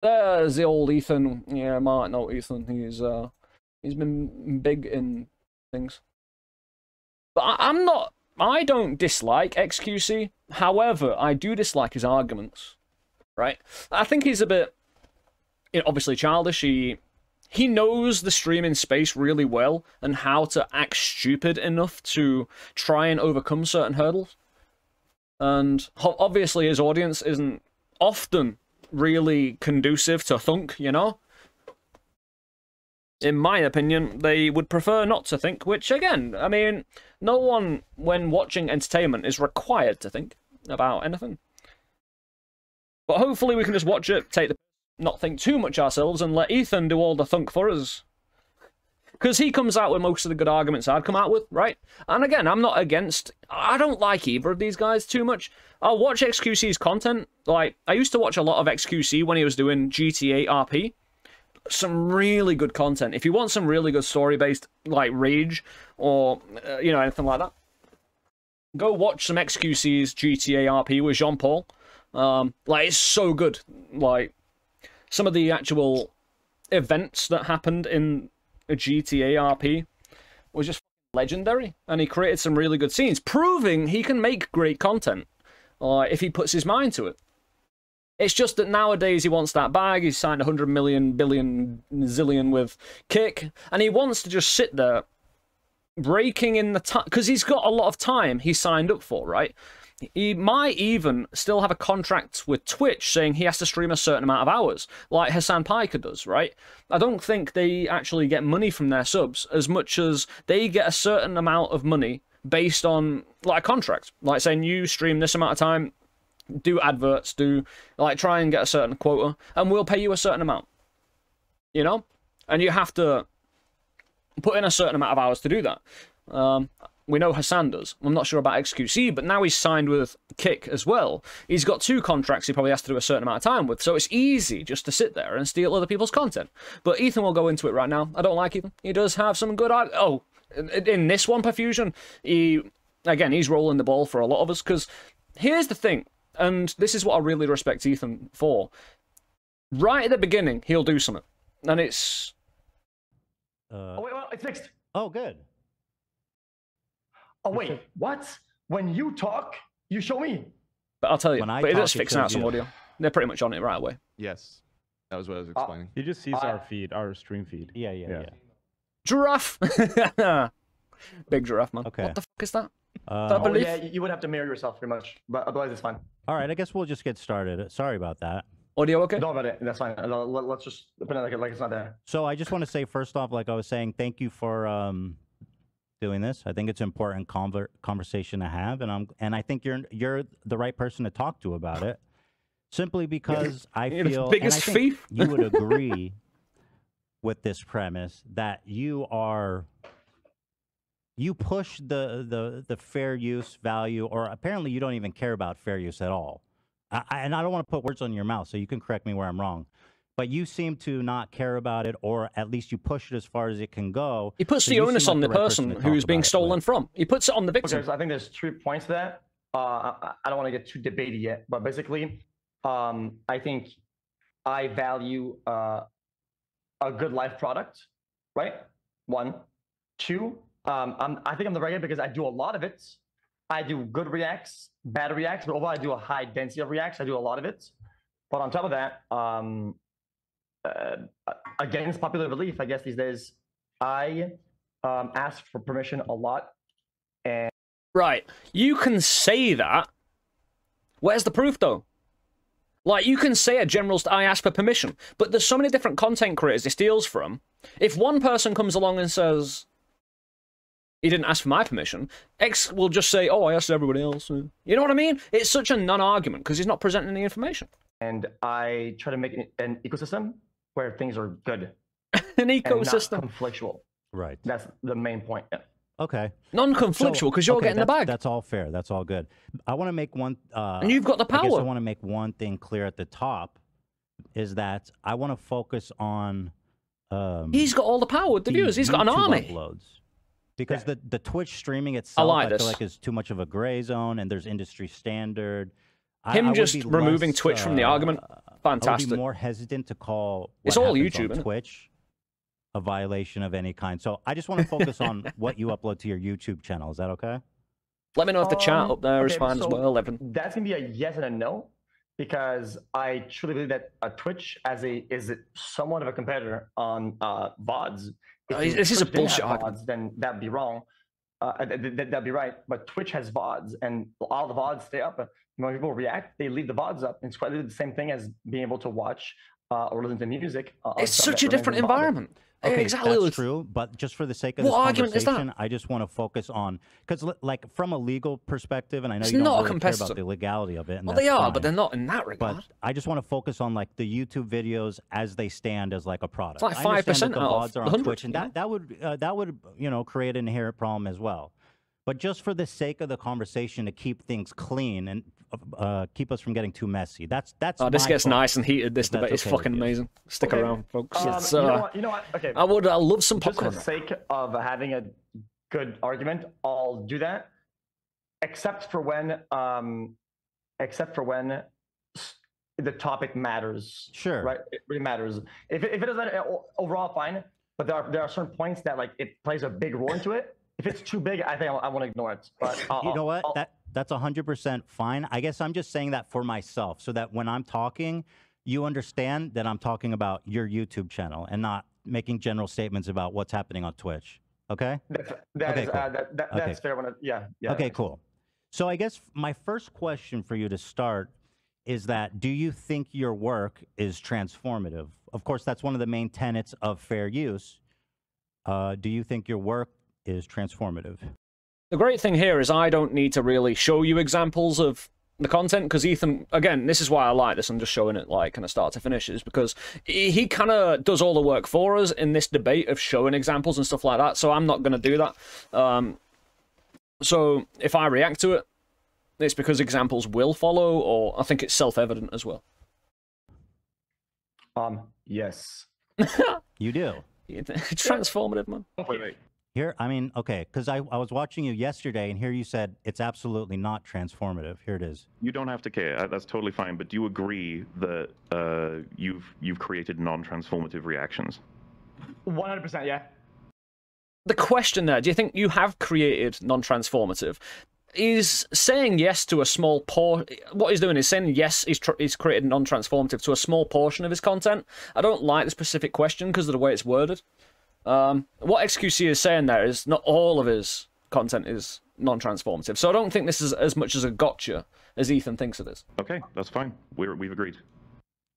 There's the old Ethan. Yeah, might know Ethan. He's been big in things. But I'm not. I don't dislike xQc. However, I do dislike his arguments. Right? I think he's a bit, obviously childish. He knows the streaming space really well and how to act stupid enough to try and overcome certain hurdles. And obviously his audience isn't often really conducive to thunk, you know? In my opinion, they would prefer not to think, which, again, I mean, no one, when watching entertainment, is required to think about anything. But hopefully we can just watch it, not think too much ourselves, and let Ethan do all the thunk for us. Because he comes out with most of the good arguments I'd come out with, right? And again, I'm not against... I don't like either of these guys too much. I'll watch xQc's content. Like, I used to watch a lot of xQc when he was doing GTA RP. Some really good content. If you want some really good story-based, like, rage, or, anything like that, go watch some xQc's GTA RP with Jean-Paul. Like, it's so good. Like, some of the actual events that happened in a GTA RP was just legendary, and he created some really good scenes, proving he can make great content if he puts his mind to it. It's just that nowadays he wants that bag. He's signed 100 million, billion, zillion with Kick, and he wants to just sit there breaking in the time, because he's got a lot of time he signed up for, right? He might even still have a contract with Twitch saying he has to stream a certain amount of hours, like Hassan Piker does, right? I don't think they actually get money from their subs as much as they get a certain amount of money based on, like, a contract. Like, saying you stream this amount of time, do adverts, try and get a certain quota, and we'll pay you a certain amount. You know? And you have to put in a certain amount of hours to do that. We know Hassan does. I'm not sure about xQc, but now he's signed with Kick as well. He's got 2 contracts he probably has to do a certain amount of time with, so it's easy just to sit there and steal other people's content. But Ethan will go into it right now. I don't like Ethan. He does have some good... Oh, in this one, Perfusion, he's rolling the ball for a lot of us, because here's the thing, and this is what I really respect Ethan for. Right at the beginning, he'll do something, and it's... Oh, wait, well, it's fixed. Oh, good. Oh, wait, what? When you talk, you show me. But I'll tell you, but it is fixing out some audio. They're pretty much on it right away. Yes, that was what I was explaining. He just sees our feed, our stream feed. Yeah. Giraffe! Big giraffe, man. Okay. What the fuck is that? Yeah, you would have to mirror yourself pretty much, but otherwise it's fine. All right, I guess we'll just get started. Sorry about that. Audio okay? Don't about it. That's fine. Let's just put it like it's not there. So I just want to say, first off, like I was saying, thank you for doing this. I think it's an important conversation to have, and I think you're the right person to talk to about it. Simply because I feel, and I think you would agree with this premise that you push the fair use value, or apparently you don't even care about fair use at all. And I don't want to put words on your mouth, so you can correct me where I'm wrong. But you seem to not care about it, or at least you push it as far as it can go. He puts the onus on the person who's being stolen from. He puts it on the victim. Okay, so I think there's 3 points to that. I don't want to get too debatey yet, but basically, I think I value a good life product, right? 1. 2, I think I'm the right guy because I do a lot of it. I do good reacts, bad reacts, but overall I do a high density of reacts. I do a lot of it. But on top of that, against popular belief, I guess these days, I ask for permission a lot. And right, you can say that. Where's the proof, though? Like, you can say a general, I ask for permission, but there's so many different content creators he steals from. If one person comes along and says, he didn't ask for my permission, X will just say, oh, I asked everybody else. You know what I mean? It's such a non-argument because he's not presenting any information. And I try to make an ecosystem where things are good. An ecosystem. And not conflictual. Right. That's the main point. Yeah. Okay. Non-conflictual because you're getting the bag. That's all fair. That's all good. I want to make one... and you've got the power. I guess I want to make one thing clear at the top, is that I want to focus on... he's got all the power with the viewers. He's got an army. Uploads. Because the Twitch streaming itself, I feel like is too much of a gray zone, and there's industry standard. Him would just be removing less, Twitch from the argument, I would fantastic. be more hesitant to call It's what all happens YouTube, on isn't it? Twitch a violation of any kind. So I just want to focus on what you upload to your YouTube channel. Is that okay? Let me know if the chat up there is okay, fine as so well, Evan. That's gonna be a yes and a no, because I truly believe that Twitch is somewhat of a competitor on VODs. If This is a Twitch didn't bullshit have argument. VODs, then that'd be wrong. That'd be right. But Twitch has VODs, and all the VODs stay up. When people react, they leave the VODs up. It's quite the same thing as being able to watch or listen to music. It's such a different environment. Okay, exactly. that's true. But just for the sake of What this argument is that? conversation, I just want to focus on because, like, from a legal perspective, and I know It's you not don't really care competitor. about the legality of it. And Well, that's they are, fine. but they're not in that regard. But I just want to focus on like the YouTube videos as they stand as like a product. It's like I understand 5% that the out of VODs are on 100, Twitch, and that would create an inherent problem as well. But just for the sake of the conversation to keep things clean and keep us from getting too messy, that's this my gets focus, nice and heated. This if that's debate is okay with fucking you. amazing. Stick Okay. around, folks. It's, you know what? Okay. I love some Just for popcorn. the sake of having a good argument, I'll do that, except for when the topic matters. Sure. Right. It really matters. If it doesn't, overall fine. But there are certain points that like it plays a big role into it. If it's too big, I think I want to ignore it. But You know what? That's 100% fine. I guess I'm just saying that for myself, so that when I'm talking, you understand that I'm talking about your YouTube channel and not making general statements about what's happening on Twitch. Okay? That's fair. Yeah. Okay, cool. So I guess my first question for you to start is that, do you think your work is transformative? Of course, that's one of the main tenets of fair use. Do you think your work is transformative? The great thing here is I don't need to really show you examples of the content, because Ethan, again, this is why I like this and just showing it like kind of start to finish, is because he kind of does all the work for us in this debate of showing examples and stuff like that, so I'm not going to do that. So if I react to it, it's because examples will follow, or I think it's self-evident as well. Yes. You do. Transformative, man. Wait. Here, I mean, okay, because I was watching you yesterday, and here you said it's absolutely not transformative. Here it is. You don't have to care. That's totally fine. But do you agree that you've created non-transformative reactions? 100%. Yeah. The question there, do you think you have created non-transformative? Is saying yes to a small what he's doing is saying yes, he's created non-transformative to a small portion of his content. I don't like the specific question because of the way it's worded. What xQc is saying there is not all of his content is non-transformative. So I don't think this is as much as a gotcha as Ethan thinks it is. Okay, that's fine. We've agreed.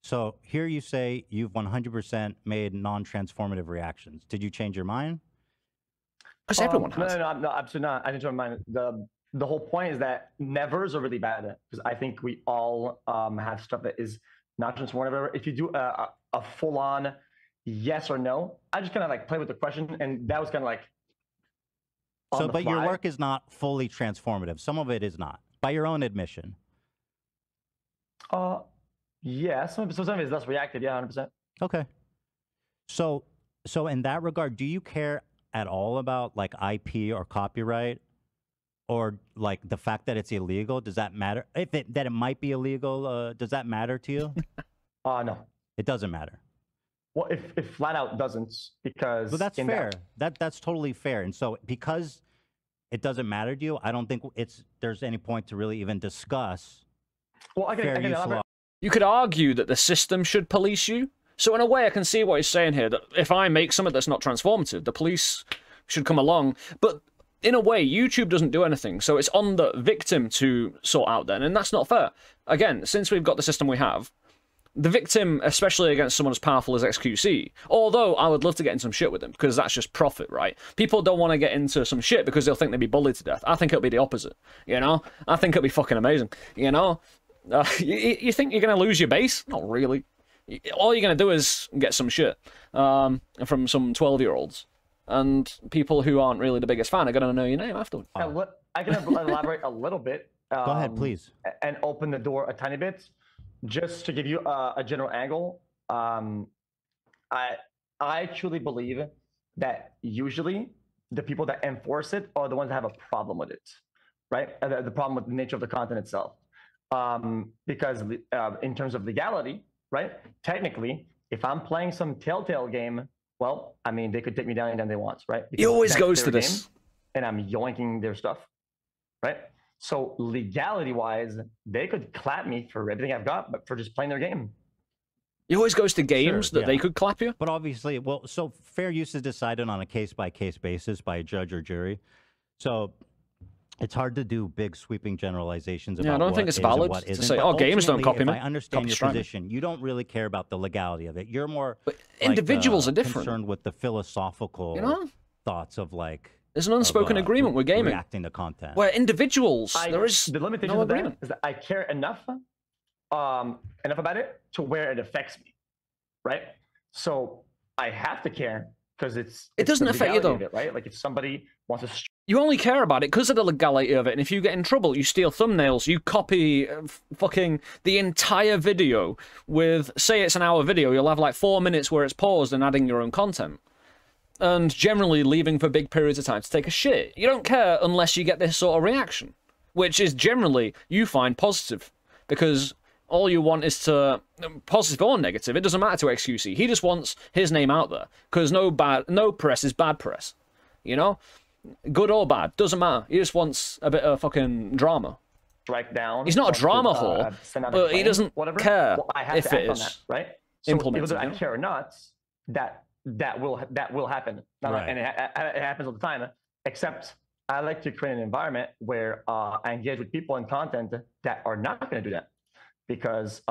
So here you say you've 100% made non-transformative reactions. Did you change your mind? Because everyone has. No, absolutely not. I didn't change my mind. The whole point is that nevers are really bad, because I think we all have stuff that is not transformative. If you do a full-on yes or no, I just kind of like play with the question, and that was kind of like So, but your work is not fully transformative. Some of it is not, by your own admission. Yeah, some of it is less reactive. Yeah, 100%. Okay. So in that regard, do you care at all about like IP or copyright, or like the fact that it's illegal? Does that matter? That it might be illegal, does that matter to you? No. It doesn't matter. Well, if flat out doesn't, because Well, that's fair. That's totally fair. And so because it doesn't matter to you, I don't think there's any point to really even discuss fair use law. You could argue that the system should police you. So in a way, I can see what he's saying here, that if I make something that's not transformative, the police should come along. But in a way, YouTube doesn't do anything, so it's on the victim to sort out then, and that's not fair. Again, since we've got the system we have, the victim, especially against someone as powerful as xQc, although I would love to get in some shit with them, because that's just profit, right? People don't want to get into some shit because they'll think they'll be bullied to death. I think it'll be the opposite, you know? I think it'll be fucking amazing, you know? You think you're going to lose your base? Not really. All you're going to do is get some shit from some 12-year-olds. And people who aren't really the biggest fan are going to know your name afterwards. I can elaborate a little bit. Go ahead, please. And open the door a tiny bit. Just to give you a general angle, I truly believe that usually the people that enforce it are the ones that have a problem with it, right? The problem with the nature of the content itself. because in terms of legality, right? Technically, if I'm playing some Telltale game, well, I mean, they could take me down anytime they want, right? He always goes to their this. game, and I'm yoinking their stuff, right? So legality-wise, they could clap me for everything I've got, but for just playing their game. He always goes to games that they could clap you. But obviously, well, so fair use is decided on a case-by-case basis by a judge or jury. So it's hard to do big sweeping generalizations about I don't think it's valid to say, oh, games don't copy me. I understand your position. You don't really care about the legality of it. You're more but individuals are different. Concerned with the philosophical thoughts of like. There's an unspoken agreement with gaming. Reacting to content. Where individuals, there is the limitation no of that agreement. is that I care enough about it to where it affects me, right? So I have to care because it doesn't affect you though, right? Like if somebody wants to. You only care about it because of the legality of it, and if you get in trouble, you steal thumbnails, you copy fucking the entire video with, say it's an hour video, you'll have like 4 minutes where it's paused and adding your own content. And generally leaving for big periods of time to take a shit. You don't care unless you get this sort of reaction, which is generally, you find positive, because all you want is to, positive or negative, it doesn't matter to xQc. He just wants his name out there, because no press is bad press, you know? Good or bad, doesn't matter. He just wants a bit of fucking drama. Strike down. He's not a drama whore, but he doesn't care if it is that, right? So implemented. Whether I care or not, that will happen. Right. And it happens all the time. Except I like to create an environment where I engage with people and content that are not going to do that, because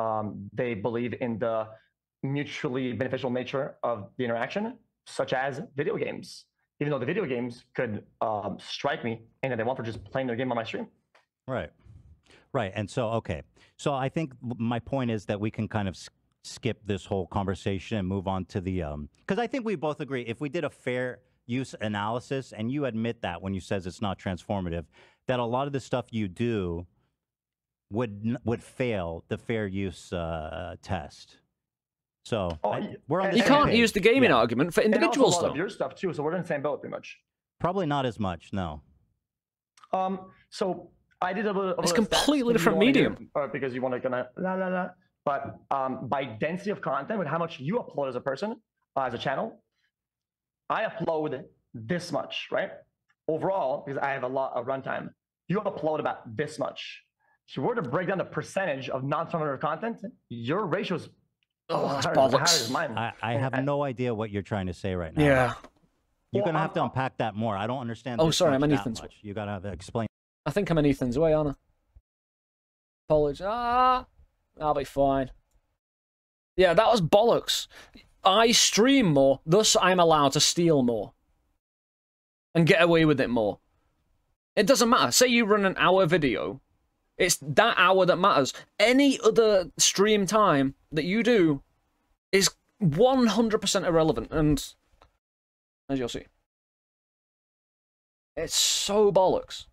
they believe in the mutually beneficial nature of the interaction, such as video games. Even though the video games could strike me and that they want for just playing their game on my stream. Right. Right. And so, okay. So I think my point is that we can kind of skip this whole conversation and move on to the, because I think we both agree, if we did a fair use analysis, and you admit that when you says it's not transformative, that a lot of the stuff you do would fail the fair use test. So we're on the you same can't page. use the gaming argument for individuals, and also a lot though. of your stuff too, so we're in the same boat pretty much. Probably not as much, no. So I did a little. It's completely different medium. Because you want to gonna la la la. But by density of content, with how much you upload as a person, as a channel, I upload this much, right? Overall, because I have a lot of runtime, you upload about this much. If you were to break down the percentage of non-transformative content, your ratio is bollocks. Mine. I have no idea what you're trying to say right now. Yeah. You're going to have to unpack that more. I don't understand. Oh, sorry, I'm in Ethan's way. You got to explain. I think I'm in Ethan's way, aren't I? Apologies. I'll be fine. Yeah, that was bollocks. I stream more, thus I'm allowed to steal more. And get away with it more. It doesn't matter. Say you run an hour video. It's that hour that matters. Any other stream time that you do is 100% irrelevant. And as you'll see, it's so bollocks.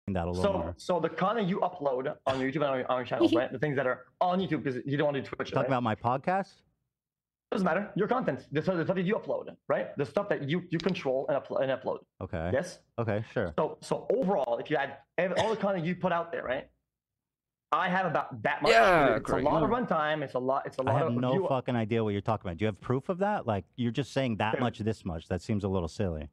That a little more. So the content you upload on your YouTube and on your channels, right? The things that are on YouTube, because you don't want to do Twitch. Talk about my podcast? Doesn't matter. Your content, the stuff that you upload, right? The stuff that you control and upload. Okay. Yes. Okay. Sure. So overall, if you add all the content you put out there, right? I have about that much. Yeah, it's a lot of runtime. It's a lot. I have no fucking idea what you're talking about. Do you have proof of that? Like you're just saying that much, this much. That seems a little silly.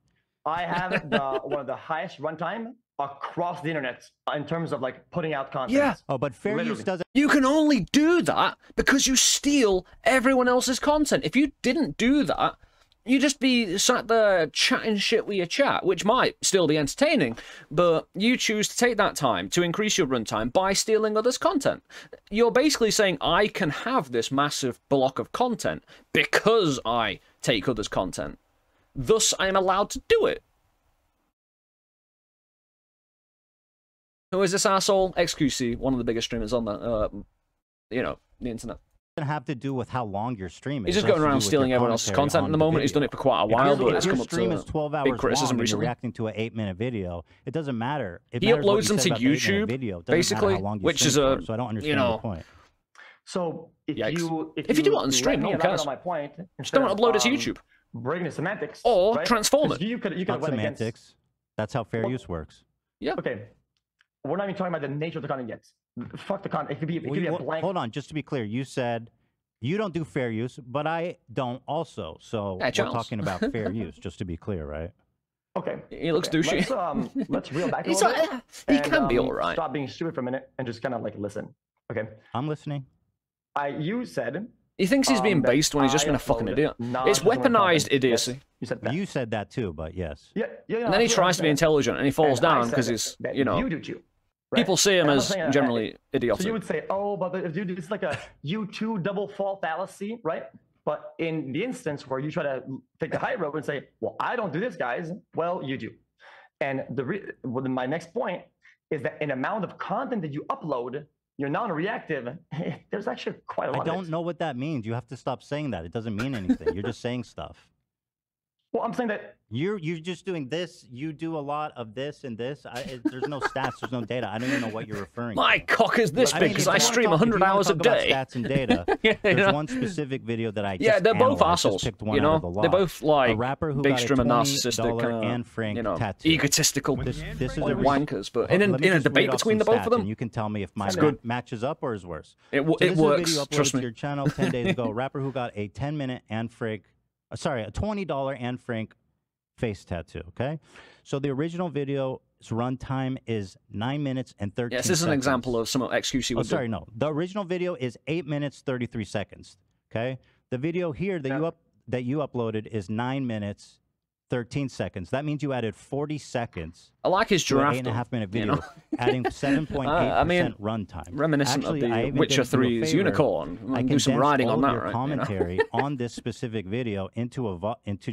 I have one of the highest runtime across the internet in terms of like putting out content. Yeah. Oh, but fair use doesn't. You can only do that because you steal everyone else's content. If you didn't do that, you'd just be sat there chatting shit with your chat, which might still be entertaining, but you choose to take that time to increase your runtime by stealing others' content. You're basically saying, I can have this massive block of content because I take others' content. Thus, I'm allowed to do it. Who is this asshole? xQc, one of the biggest streamers on the, the internet. Doesn't have to do with how long your stream is. He's just going around stealing everyone else's content at the moment. He's done it for quite a while, but it's come up to stream is 12 hours big criticism long and you're recently. reacting to an 8-minute video. It doesn't matter. It He matters what uploads them you to said about the 8-minute YouTube, video. It doesn't basically, matter how long you which stream is a, for, so I don't understand the point. So if Yikes. you do it on stream, no one cares. On my point, Just don't upload it to YouTube. Breaking the semantics. Or right? transform it. You could Not went semantics. against. That's how fair use works. Yeah. Okay. We're not even talking about the nature of the content yet. fuck the content. It could be a blank. Hold on, just to be clear, you said you don't do fair use, but I don't also. So Hey, we're Charles. talking about fair use, just to be clear, right? Okay. He looks douchey. Let's reel back a He's little bit. he and, can be all right. Stop being stupid for a minute and just kind of like listen. Okay. I'm listening. You said. He thinks he's being that based when he's just I been a fucking uploaded idiot. It's non-transformative weaponized content. idiocy. Yes, you said that. You said that too, but yes. Yeah. And then he tries to be intelligent and he falls And I down said because he's, that you know, you do too. Right? people see him And I'm as saying that- generally idiotic. So you would say, oh, but dude, it's like a U2 double fall fallacy, right? But in the instance where you try to take the high road and say, well, I don't do this, guys. Well, you do. And my next point is that in amount of content that you upload, you're non-reactive. There's actually quite a lot. I don't know what that means. You have to stop saying that. It doesn't mean anything. You're just saying stuff. Well, I'm saying that You're just doing this. You do a lot of this and this. There's no stats. There's no data. I don't even know what you're referring My to. cock is this big because I stream 100 hours a day. Stats and data. Yeah, There's you know? one specific video that I just Yeah, they're both analyzed, just assholes. picked one You out of know, the they're lot. both like a rapper who big got a stream and $20 narcissistic, Anne Frank you know, tattoo. egotistical This is a wankers. But Let in me a just debate read off between the some both of stats, them, and you can tell me if mine good. matches up or is worse. it So this works. is a video Trust uploaded to me. your channel 10 days ago. A rapper who got a 10-minute Anne Frank, a $20 Anne Frank face tattoo. Okay, so the original video's runtime is 9 minutes and 13 Yes, this is an seconds. example of some xQc would do. Sorry, no. The original video is 8 minutes 33 seconds. Okay, the video here that you uploaded is 9 minutes 13 seconds. That means you added 40 seconds. I like his To an giraffe. 8.5 minute you video, know? adding 7.8% I mean, runtime. Reminiscent Actually, I of the even Witcher did you a 3's favor. Unicorn. I Do some condensed writing all on of that, your right? You know? commentary on this specific video into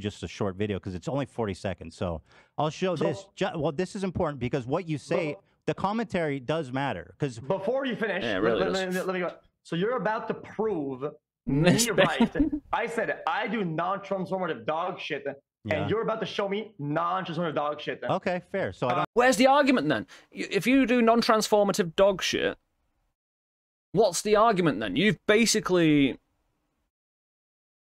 just a short video because it's only 40 seconds. So I'll show this. Well, this is important because what you say, the commentary does matter. Because before you finish, Yeah, it really let me go. So you're about to prove me right. I said I do non-transformative dog shit, and you're about to show me non-transformative dog shit. okay, fair. So I don't. Where's the argument then? If you do non-transformative dog shit, what's the argument then? You've basically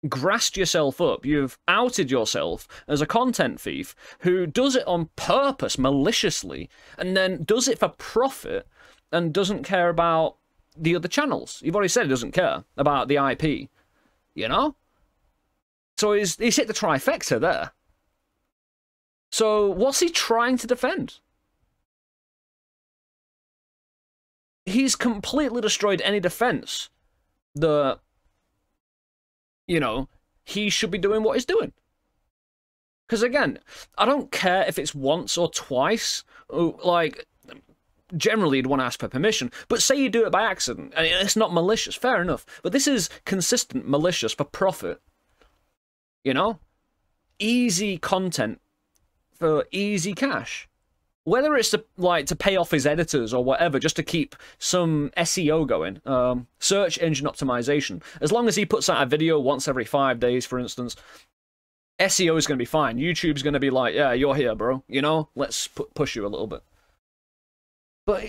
grassed yourself up. You've outed yourself as a content thief who does it on purpose, maliciously, and then does it for profit and doesn't care about the other channels. You've already said he doesn't care about the IP, you know? So he's hit the trifecta there. So what's he trying to defend? He's completely destroyed any defense that, you know, he should be doing what he's doing. Because again, I don't care if it's once or twice. Like, generally you'd want to ask for permission, but say you do it by accident and it's not malicious, fair enough. But this is consistent malicious for profit. You know? Easy content for easy cash. Whether it's to pay off his editors or whatever, just to keep some SEO going, search engine optimization. As long as he puts out a video once every 5 days, for instance, SEO is going to be fine. YouTube's going to be like, yeah, you're here, bro. You know, let's push you a little bit. But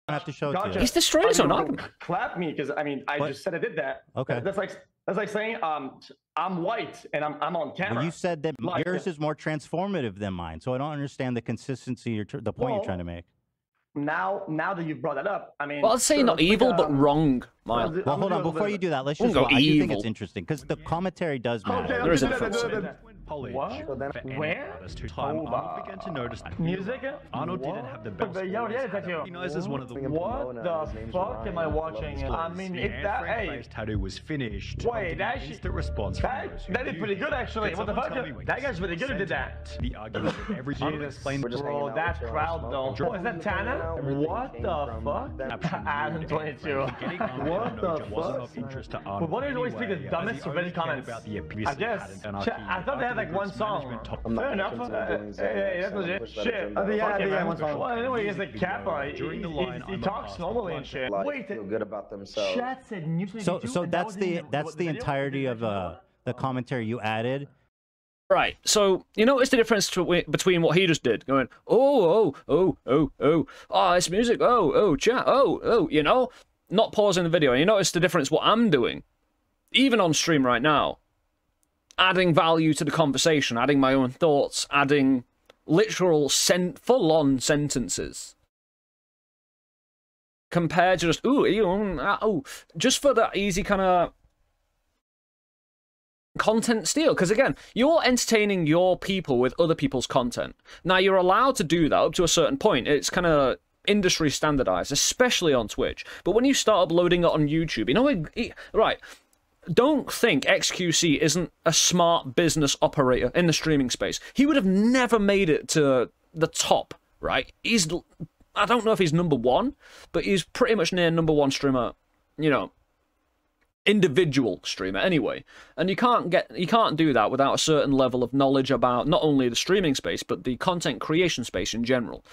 I have to show it to you. he's destroyed his own argument. Clap me, because I mean, I just said I did that. Okay. That's like saying I'm white and I'm on camera. Well, you said that Like, yours is more transformative than mine, so I don't understand the consistency, the point you're trying to make. Now that you've brought that up, I mean, Well, I'd say not evil, but wrong, Miles. Well, hold on. Before you do that, let's Wouldn't just. go I do think evil. it's interesting because the commentary does matter. There is a difference. What? Where? Arnold began to notice that Music? Arnold didn't have the best. Recognized as one of the What the fuck am I watching? I mean, the if that, hey, face tattoo was finished. wait, that instant response. that did pretty good actually. What the fuck? That guy's really good who did that. The argument of every explained. Bro, that crowd though. Oh, is that Tana? What the fuck? Adam 22. What the fuck? But why do you always pick the dumbest Reddit comments? I guess. I thought they had like one song. Fair enough. Hey, that's legit. Shit. Yeah, one song. Well, anyway, he's like Kappa. He talks normally and shit. Wait, feel good about themselves. chat said New So that's the entirety of the commentary you added. Right, so you notice the difference between what he just did, going, oh, it's music, chat, you know, not pausing the video. And you notice the difference what I'm doing, even on stream right now, adding value to the conversation, adding my own thoughts, adding literal full-on sentences. compared to just just for that easy kind of content steal. Because again, you're entertaining your people with other people's content. Now you're allowed to do that up to a certain point. It's kind of industry standardized, especially on Twitch. But when you start uploading it on YouTube, you know, right? Don't think xQc isn't a smart business operator in the streaming space. He would have never made it to the top, right? I don't know if he's number one, but he's pretty much near number one streamer, you know, individual streamer anyway. And you can't do that without a certain level of knowledge about not only the streaming space, but the content creation space in general.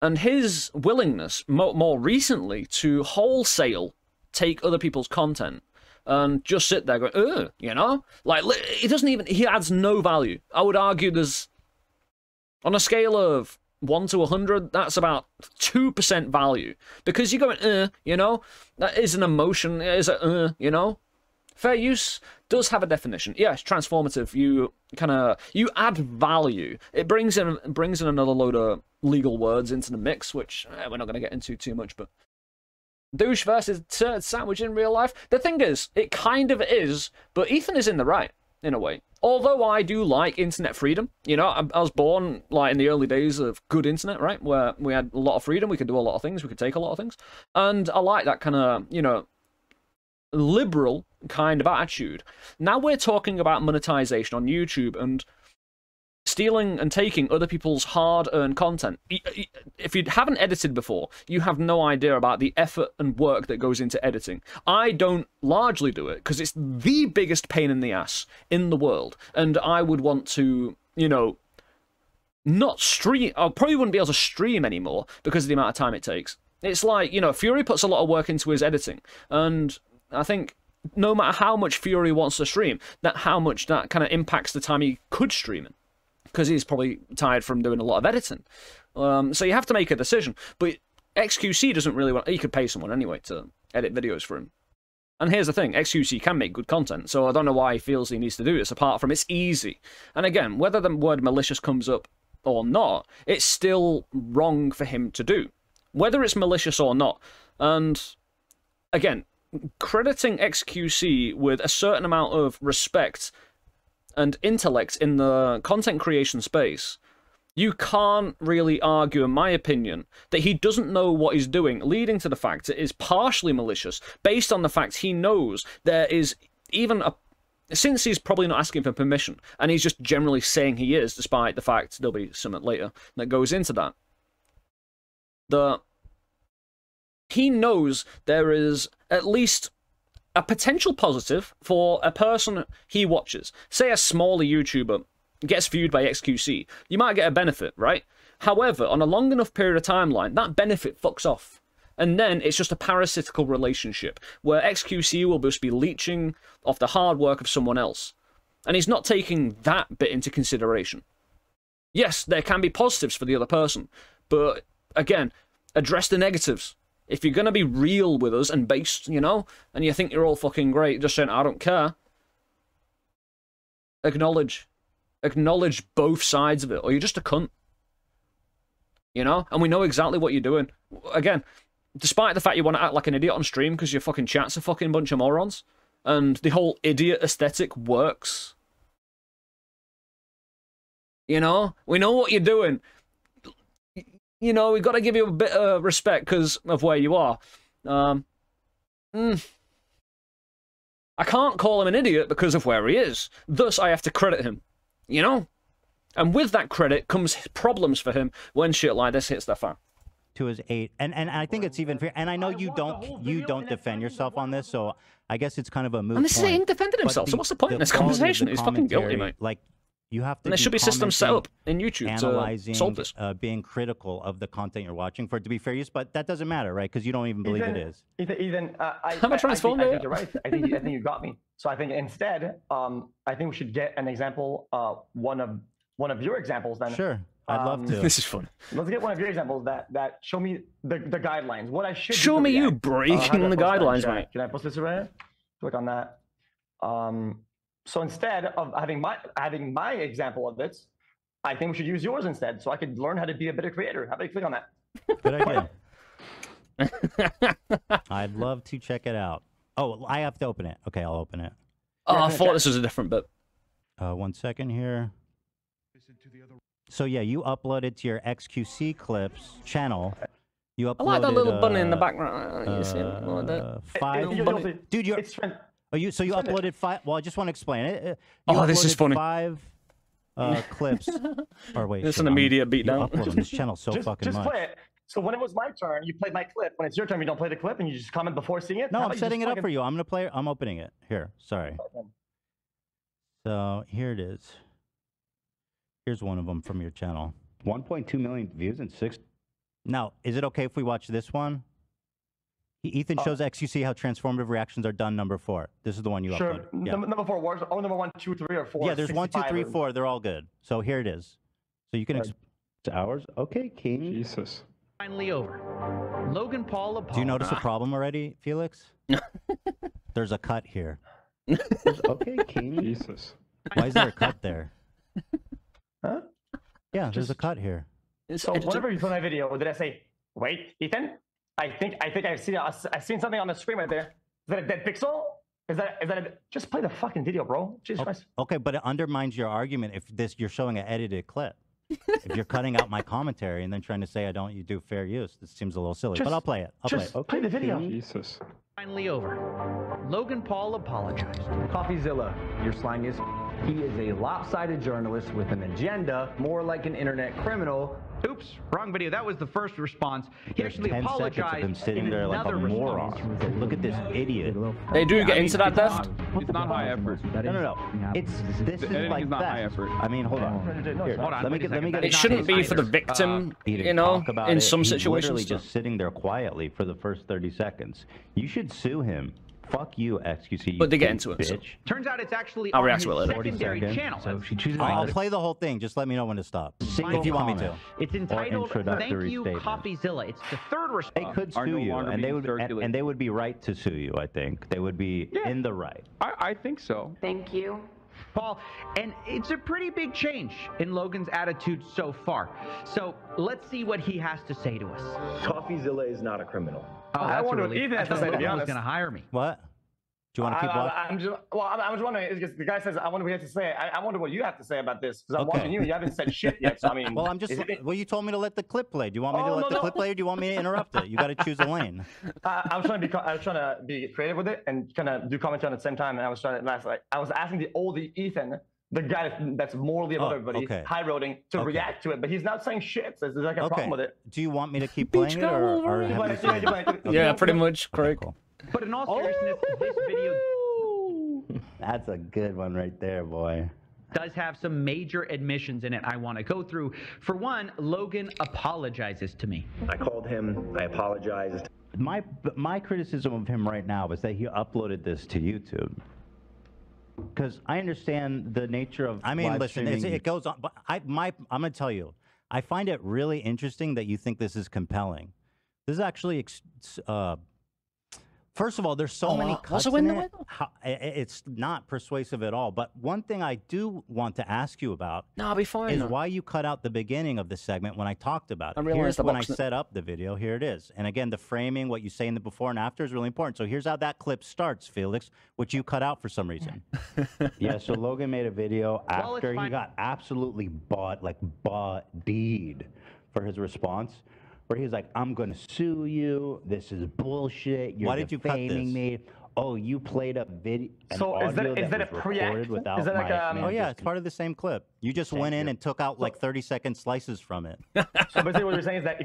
And his willingness, more recently, to wholesale take other people's content and just sit there going, you know? Like, he adds no value. I would argue there's, on a scale of 1 to 100, that's about 2% value. Because you're going, you know? That is an emotion, it is a, you know? Fair use does have a definition. Yes, transformative, you add value. It brings in another load of legal words into the mix, which we're not going to get into too much, but douche versus turd sandwich in real life. The thing is, it kind of is, but Ethan is in the right, in a way. Although I do like internet freedom, you know, I was born, like, in the early days of good internet, right, where we had a lot of freedom, we could do a lot of things, we could take a lot of things, and I like that kind of, you know, liberal kind of attitude. Now we're talking about monetization on YouTube and stealing and taking other people's hard-earned content. If you haven't edited before, you have no idea about the effort and work that goes into editing. I don't largely do it because it's the biggest pain in the ass in the world, and I would want to, you know, not stream. I probably wouldn't be able to stream anymore because of the amount of time it takes. It's like, you know, Fury puts a lot of work into his editing, and I think no matter how much Fury wants to stream, how much that kind of impacts the time he could stream in, because he's probably tired from doing a lot of editing. So you have to make a decision. But xQc doesn't really want... He could pay someone anyway to edit videos for him. And here's the thing, xQc can make good content, so I don't know why he feels he needs to do this, apart from it's easy. And again, whether the word malicious comes up or not, it's still wrong for him to do. Whether it's malicious or not. And again, crediting xQc with a certain amount of respect and intellect in the content creation space, you can't really argue, in my opinion, that he doesn't know what he's doing, leading to the fact it is partially malicious, based on the fact he knows there is even a... Since he's probably not asking for permission, and he's just generally saying he is, despite the fact there'll be something later that goes into that, he knows there is at least a potential positive for a person he watches. Say a smaller YouTuber gets viewed by xQc, you might get a benefit, right? However, on a long enough period of timeline, that benefit fucks off. And then it's just a parasitical relationship, where xQc will just be leeching off the hard work of someone else. And he's not taking that bit into consideration. Yes, there can be positives for the other person, but again, address the negatives. If you're going to be real with us and based, you know, and you think you're all fucking great, just saying, I don't care. Acknowledge both sides of it, or you're just a cunt. You know? And we know exactly what you're doing. Again, despite the fact you want to act like an idiot on stream because your fucking chat's a fucking bunch of morons, and the whole idiot aesthetic works. You know? We know what you're doing. You know, we've got to give you a bit of respect because of where you are. I can't call him an idiot because of where he is. Thus, I have to credit him. You know? And with that credit comes problems for him when shit like this hits the fan. To his 8, and I think it's even fair. And I know you don't defend yourself on this, so I guess it's kind of a moot point. I'm just saying he defended himself, so what's the point in this conversation? He's fucking guilty, mate. Like, you have to. And there should be systems set up in YouTube to solve this. Being critical of the content you're watching for it to be fair use, but that doesn't matter, right? Because you don't even believe it is. Ethan, I'm a transformer. I think you're right. I think you got me. So I think instead, I think we should get an example, one of your examples then. Sure, I'd love to. This is fun. Let's get one of your examples that show me the guidelines. What I should show me you breaking the guidelines, mate. Can I post this right? Click on that. So instead of having my example of it, I think we should use yours instead, so I could learn how to be a better creator. How about you click on that? Good idea. I'd love to check it out. Oh, I have to open it. Okay, I'll open it. Oh, I thought this was a different bit. 1 second here. So yeah, you uploaded to your xQc clips channel. You uploaded. I like that little bunny in the background. You see it like that? 5 bunny. Dude, you're. Oh, you. So you uploaded 5. Well, I just want to explain it. You this is funny. 5 clips. Or wait. It's an immediate beatdown. You upload on this channel so fucking just much. play it. So when it was my turn, you played my clip. When it's your turn, you don't play the clip and you just comment before seeing it. No, I'm setting it up for you. I'm gonna play it. I'm opening it. Here. Sorry. So here it is. Here's one of them from your channel. 1.2 million views and 6. Now, is it okay if we watch this one? Ethan shows xQc how transformative reactions are done. Number 4. This is the one you uploaded. Yeah. Number 4 words. Oh, number 1, 2, 3, or 4. Yeah, there's 1, 2, 3, 4. They're all good. So here it is. So you can. Hours. Okay, King. Jesus. Finally over. Logan Paul apologized. Do you notice a problem already, Felix? There's a cut here. Okay, King. Jesus. Why is there a cut there? Huh? Yeah, there's a cut here. So whenever you saw my video, did I say, "Wait, Ethan? I think I've seen something on the screen right there. Is that a dead pixel? Is that just play the fucking video, bro? Jesus Christ." Okay, but it undermines your argument if you're showing an edited clip. If you're cutting out my commentary and then trying to say you do fair use, this seems a little silly. But I'll play it. I'll play it. Play the video. Jesus. Finally over. Logan Paul apologized. CoffeeZilla, your slang is. He is a lopsided journalist with an agenda, more like an internet criminal. Oops, wrong video. That was the first response. He actually 10 seconds apologized of him sitting in there like a another moron. response. Look at this idiot. They do get into that depth. It's not high effort. No. This is editing like is not that. high effort. I mean, hold on. Here, Hold on, let me wait a get second. It shouldn't be for the victim, you know, in some He's situations. literally just sitting there quietly for the first 30 seconds. You should sue him. Fuck you, xQc. But they get into it, so. Bitch. Turns out it's actually I'll on react his to it later. secondary 40 seconds. channel. So she chooses. I'll play the whole thing. Just let me know when to stop. If you want me to. It's entitled "Thank introductory You, statement. CoffeeZilla." It's the third They response. could are sue no you, longer and they being would, circulated. and they would be right to sue you. I think they would be in the right. I think so. Thank you. Paul, and it's a pretty big change in Logan's attitude so far. So let's see what he has to say to us. CoffeeZilla is not a criminal. Oh, I that's wonder a what relief. Ethan I has to thought say, to be Logan was honest. going to hire me. What? Do you want to keep watching? I'm just wondering, because the guy says, I wonder what he has to say. I wonder what you have to say about this, because I'm Okay. watching you. You haven't said shit yet, so I mean. Well, I'm just. Well, you told me to let the clip play. Do you want me to let the clip play, or do you want me to interrupt it? You got to choose a lane. I was trying to be creative with it and kind of do commentary at the same time, and I was trying to I was asking the old Ethan, the guy that's morally above everybody, high roading, to react to it, but he's not saying shit. So there's like a problem with it. Do you want me to keep playing it, or have you seen it? Yeah, pretty much, Craig. Cool. But in all seriousness, this video That's a good one right there, boy. does have some major admissions in it I want to go through. For one, Logan apologizes to me. I called him. I apologized. My criticism of him right now is that he uploaded this to YouTube. Because I understand the nature of. I mean, listen, it goes on. But I'm going to tell you, I find it really interesting that you think this is compelling. This is actually. First of all, there's so many cuts in it. It's not persuasive at all. But one thing I do want to ask you about I'll be fine, is though. why you cut out the beginning of the segment when I talked about it. Here's when I set up the video. Here it is. And again, the framing, what you say in the before and after is really important. So here's how that clip starts, Felix, which you cut out for some reason. Yeah, so Logan made a video after he got absolutely bodied for his response, where he's like, I'm going to sue you. This is bullshit. You're Why did you cut defaming this? me. Oh, you played a video. So is that a pre-act? Without Is that like oh yeah, it's part of the same clip. You just went in and took out like 30-second slices from it. So basically what you're saying is that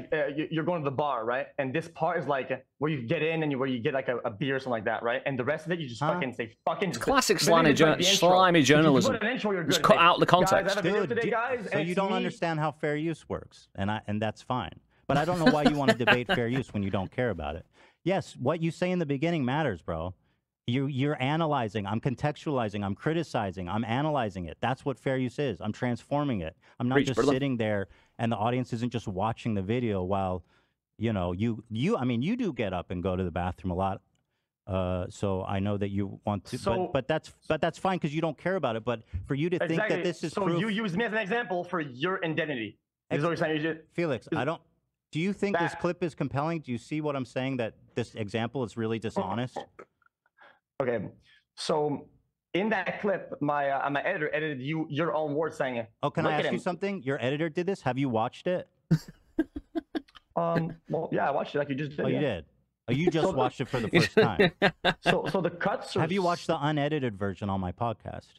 you're going to the bar, right? And this part is like where you get in and where you get like a beer or something like that, right? And the rest of it, you just fucking say fucking. Classic slimy journalism. Just cut out the context. So you don't understand how fair use works, and that's fine. But I don't know why you want to debate fair use when you don't care about it. Yes, what you say in the beginning matters, bro. You're analyzing, I'm contextualizing, I'm criticizing, I'm analyzing it. That's what fair use is. I'm transforming it. I'm not just sitting there and the audience isn't just watching the video while, you know, I mean, you do get up and go to the bathroom a lot. So I know that you want to, but that's fine because you don't care about it. But for you to think that this is so proof, you use me as an example for your identity. Is what you're saying? Felix, I don't. Do you think this clip is compelling? Do you see what I'm saying? That this example is really dishonest? Okay, so in that clip, my editor edited your own words saying. Oh, can I ask you something? Your editor did this. Have you watched it? Well, yeah, I watched it like you just did. Oh, you did. Oh, you just watched it for the first time. So the cuts. Have you watched the unedited version on my podcast?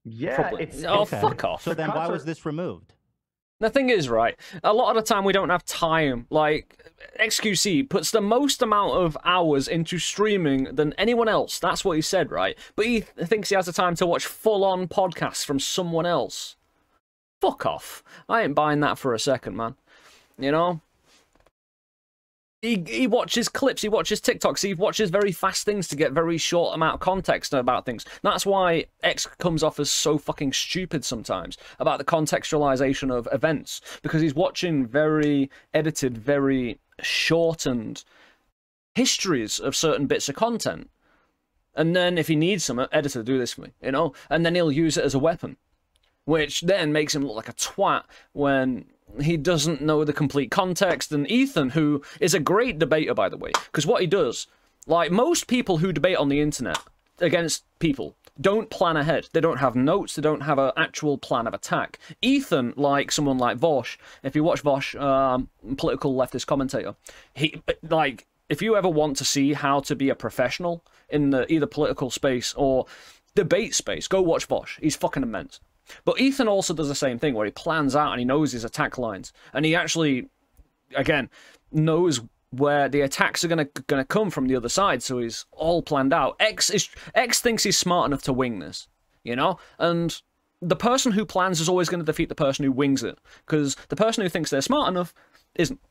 Yeah, Probably. it's Okay. Fuck off. So then why was this removed? The thing is, right, a lot of the time we don't have time. Like, xQc puts the most amount of hours into streaming than anyone else. That's what he said, right? But he thinks he has the time to watch full-on podcasts from someone else. Fuck off. I ain't buying that for a second, man. You know? He watches clips, he watches TikToks, he watches very fast things to get very short amount of context about things. That's why X comes off as so fucking stupid sometimes about the contextualization of events, because he's watching very edited, very shortened histories of certain bits of content. And then if he needs some editor to do this for me, you know, and then he'll use it as a weapon, which then makes him look like a twat when he doesn't know the complete context. And Ethan, who is a great debater, by the way, because what he does, like most people who debate on the internet against people, don't plan ahead. They don't have notes. They don't have an actual plan of attack. Ethan, like someone like Vosh, if you watch Vosh, political leftist commentator, he, like, if you ever want to see how to be a professional in the either political space or debate space, go watch Vosh. He's fucking immense. But Ethan also does the same thing, where he plans out and he knows his attack lines, and he actually, again, knows where the attacks are gonna come from the other side. So he's all planned out. X thinks he's smart enough to wing this, you know, and the person who plans is always going to defeat the person who wings it, because the person who thinks they're smart enough isn't.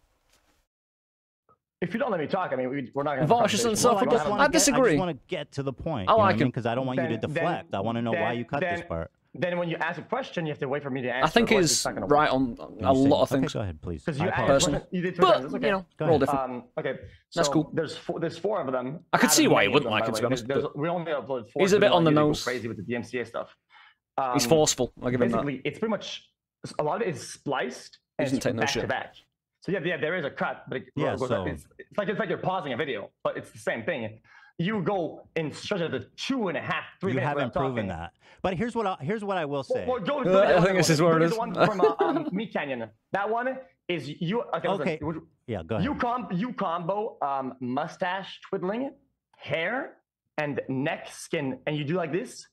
If you don't let me talk, I mean, we're not going to. Vosh is insufferable. I disagree. I just want to get to the point. I like him because I don't want you to deflect. I want to know why you cut this part. Then when you ask a question, you have to wait for me to answer. I think he's right on a lot of things. Go ahead, please. Because you personally, you did but times. Okay. you know, we're all different. Okay, so That's cool. There's four of them. I could see why he wouldn't like it, to be honest. We only uploaded four. He's a bit on the nose. Crazy with the DMCA stuff. He's forceful. I'll give him that. Basically, it's pretty much a lot of it is spliced and Doesn't it's take no back shit. to back. So yeah, there is a cut, but it's like you're pausing a video, but it's the same thing. You go in stretch of the 2.5, 3 minutes. You haven't proven that. But here's what I will say. Well, I think this is where it is. The one from Meat Canyon. That one is you. Okay. Listen, yeah, go ahead. You combo mustache twiddling, hair, and neck skin, and you do like this.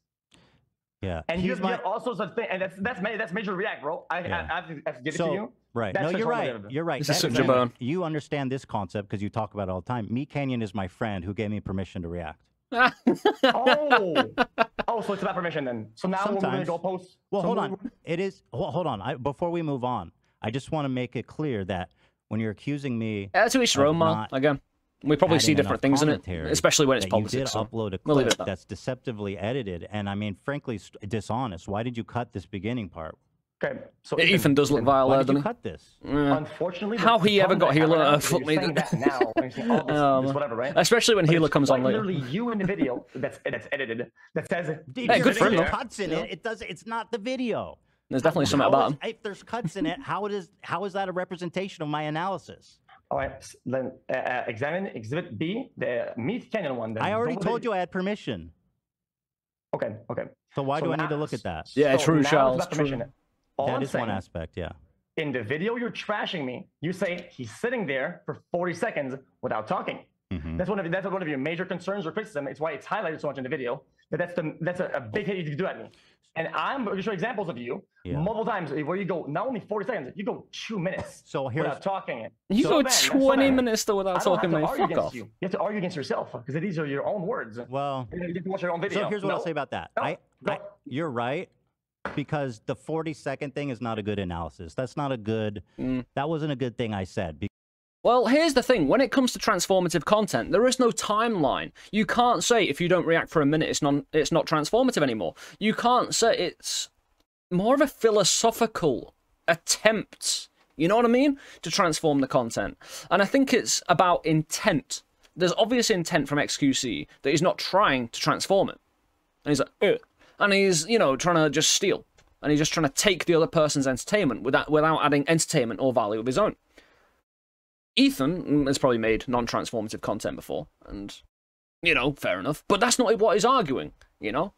Yeah. And you have all sorts of things, and that's major react, bro. I have to give it to you. Right. That's no, you're right. You're right. This is such a burn. You understand this concept because you talk about it all the time. Meat Canyon is my friend who gave me permission to react. So it's about permission then. So now we're going to go post. Well, hold on. It is. Hold on. Before we move on, I just want to make it clear that when you're accusing me, that's who he's Roma again. We probably see different things in it, especially when it's politics. You did upload a clip that's deceptively edited, and I mean, frankly, dishonest. Why did you cut this beginning part? Okay, so Ethan does look vile. Why did you cut this? Unfortunately, how he ever got Healer? Fuck me. Now, this whatever, right? Especially when Healer comes on later. Literally, you in the video that's edited that says. Hey, good for him. Cuts in it. It does. It's not the video. There's definitely something about him. If there's cuts in it, how is that a representation of my analysis? All right, then examine Exhibit B, the Meat Canyon one. Then I already told you I had permission. Okay. So why do I need to look at that? Yeah, true, Charles. That is one aspect, yeah. In the video, you're trashing me. You say he's sitting there for 40 seconds without talking. Mm-hmm. That's one of your major concerns or criticism. It's why it's highlighted so much in the video. That's a big hit you do at me. And I'm going to show examples of you multiple times where you go not only 40 seconds, you go 2 minutes without talking. You go 20 minutes though without talking, man. Fuck off. You have to argue against yourself because these are your own words. Well, you have to watch your own video. So here's what I'll say about that. You're right. Because the 40-second thing is not a good analysis. That's not a good. That wasn't a good thing I said. Well, here's the thing. When it comes to transformative content, there is no timeline. You can't say if you don't react for a minute, it's not transformative anymore. You can't say it's more of a philosophical attempt. You know what I mean? To transform the content, and I think it's about intent. There's obvious intent from xQc that he's not trying to transform it, and he's like, and he's, you know, trying to just steal. and he's just trying to take the other person's entertainment without adding entertainment or value of his own. Ethan has probably made non-transformative content before, and, you know, fair enough. But that's not what he's arguing, you know?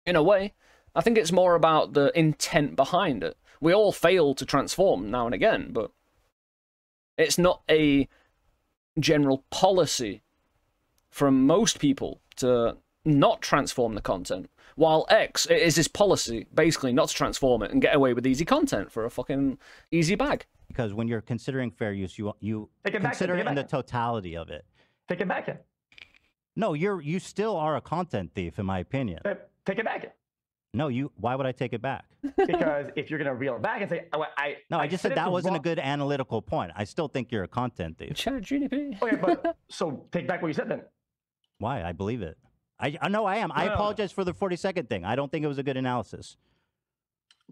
In a way. I think it's more about the intent behind it. We all fail to transform now and again, but it's not a general policy from most people to not transform the content, while X, it is his policy basically not to transform it and get away with easy content for a fucking easy bag. Because when you're considering fair use, you consider it in the totality of it. Take it back. No, you still are a content thief, in my opinion. Take it back. No, why would I take it back? Because if you're gonna reel it back and say, I just said that wasn't a good analytical point. I still think you're a content thief. ChatGPT. Okay, but so take back what you said then. Why? I believe it. I know I am. I apologize for the 40-second thing. I don't think it was a good analysis.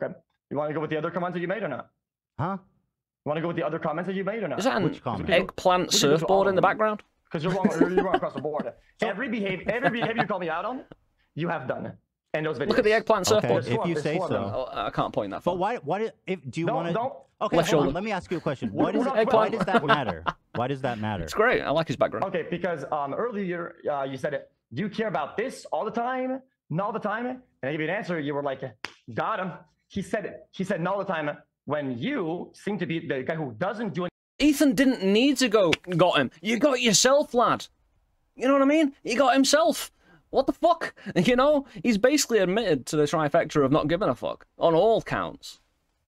Okay. You want to go with the other comments that you made or not? Huh? You want to go with the other comments that you made or not? Is that Which an comment? eggplant surfboard in the background? Because you're wrong across the board. Every behavior you call me out on, you have done in those videos. Look at the eggplant surfboard. If you say so. Oh, I can't point that far. But why do you want to? Okay, Left hold on. shoulder. Let me ask you a question. Why does that matter? Why does that matter? It's great. I like his background. Okay, because earlier you said it. Do you care about this all the time? Not all the time? And I gave you an answer. You were like, got him. He said it. He said not all the time. When you seem to be the guy who doesn't do anything. Ethan didn't need to got him. You got it yourself, lad. You know what I mean? He got himself. What the fuck? You know? He's basically admitted to the trifecta of not giving a fuck. On all counts.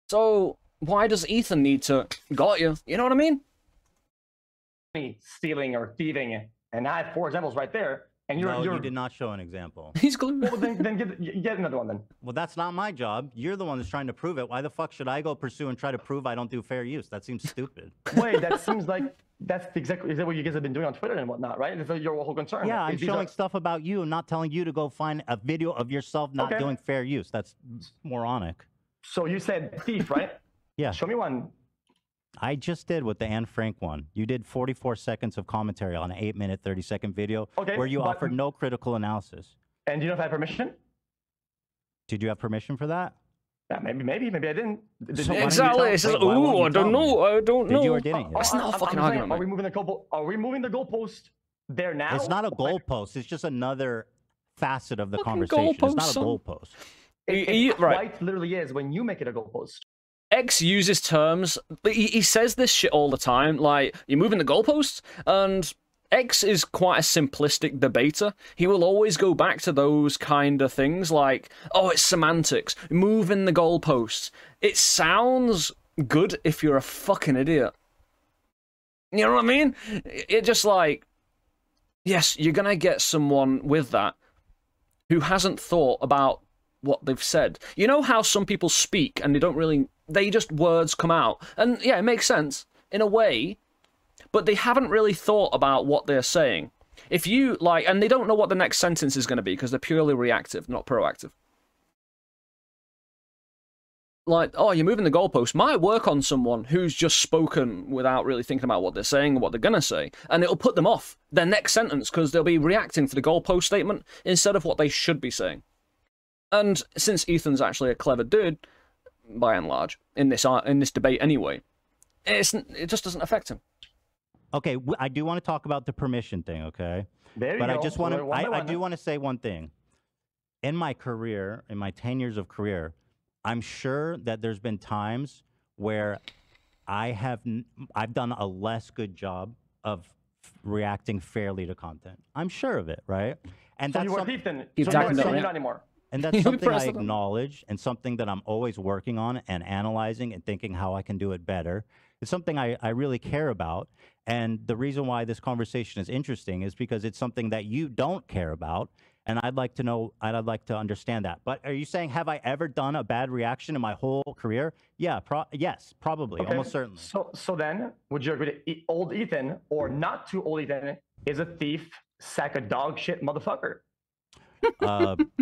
So, why does Ethan need to got you? You know what I mean? Stealing or thieving. And I have 4 examples right there. And you did not show an example. He's glued. Well, then get another one then. Well, that's not my job. You're the one that's trying to prove it. Why the fuck should I go pursue and try to prove I don't do fair use? That seems stupid. Wait, that seems like that's exactly is that what you guys have been doing on Twitter and whatnot, right? Is that your whole concern? Yeah, I'm showing stuff about you and not telling you to go find a video of yourself not doing fair use. That's moronic. So you said thief, right? Yeah. Show me one. I just did with the Anne Frank one. You did 44 seconds of commentary on an 8-minute, 30-second video where you offered no critical analysis. And do you know if I have permission? Did you have permission for that? Yeah, maybe I didn't. Exactly. It says, ooh, I don't know. I don't know. Did you or didn't you? That's not a fucking argument. Are we moving the goalpost there now? It's not a goalpost. It's just another facet of the conversation. It's not a goalpost. It quite literally is when you make it a goalpost. X uses terms, he says this shit all the time, like, you're moving the goalposts, and X is quite a simplistic debater. He will always go back to those kind of things, like, oh, it's semantics, moving the goalposts. It sounds good if you're a fucking idiot. You know what I mean? It just like, yes, you're gonna get someone with that who hasn't thought about what they've said. You know how some people speak and they just words come out. And yeah, it makes sense in a way, but they haven't really thought about what they're saying. If you and they don't know what the next sentence is going to be because they're purely reactive, not proactive. Like, oh, you're moving the goalpost might work on someone who's just spoken without really thinking about what they're saying or what they're going to say. And it'll put them off their next sentence because they'll be reacting to the goalpost statement instead of what they should be saying. And since Ethan's actually a clever dude, by and large, in this debate anyway, it just doesn't affect him. Okay, I do want to talk about the permission thing, okay? There you go. But I just want to, I do want to say one thing. In my career, in my 10 years of career, I'm sure that there's been times where I've done a less good job of reacting fairly to content. I'm sure of it, right? And so that's you were thief then. Keep so talking you're about not anymore. And that's something I acknowledge and something that I'm always working on and analyzing and thinking how I can do it better. It's something I really care about. And the reason why this conversation is interesting is because it's something that you don't care about. And I'd like to know, and I'd like to understand that. But are you saying, have I ever done a bad reaction in my whole career? Yeah, yes, probably, okay. Almost certainly. So then, would you agree that old Ethan, or not too old Ethan, is a thief, sack of dog shit motherfucker?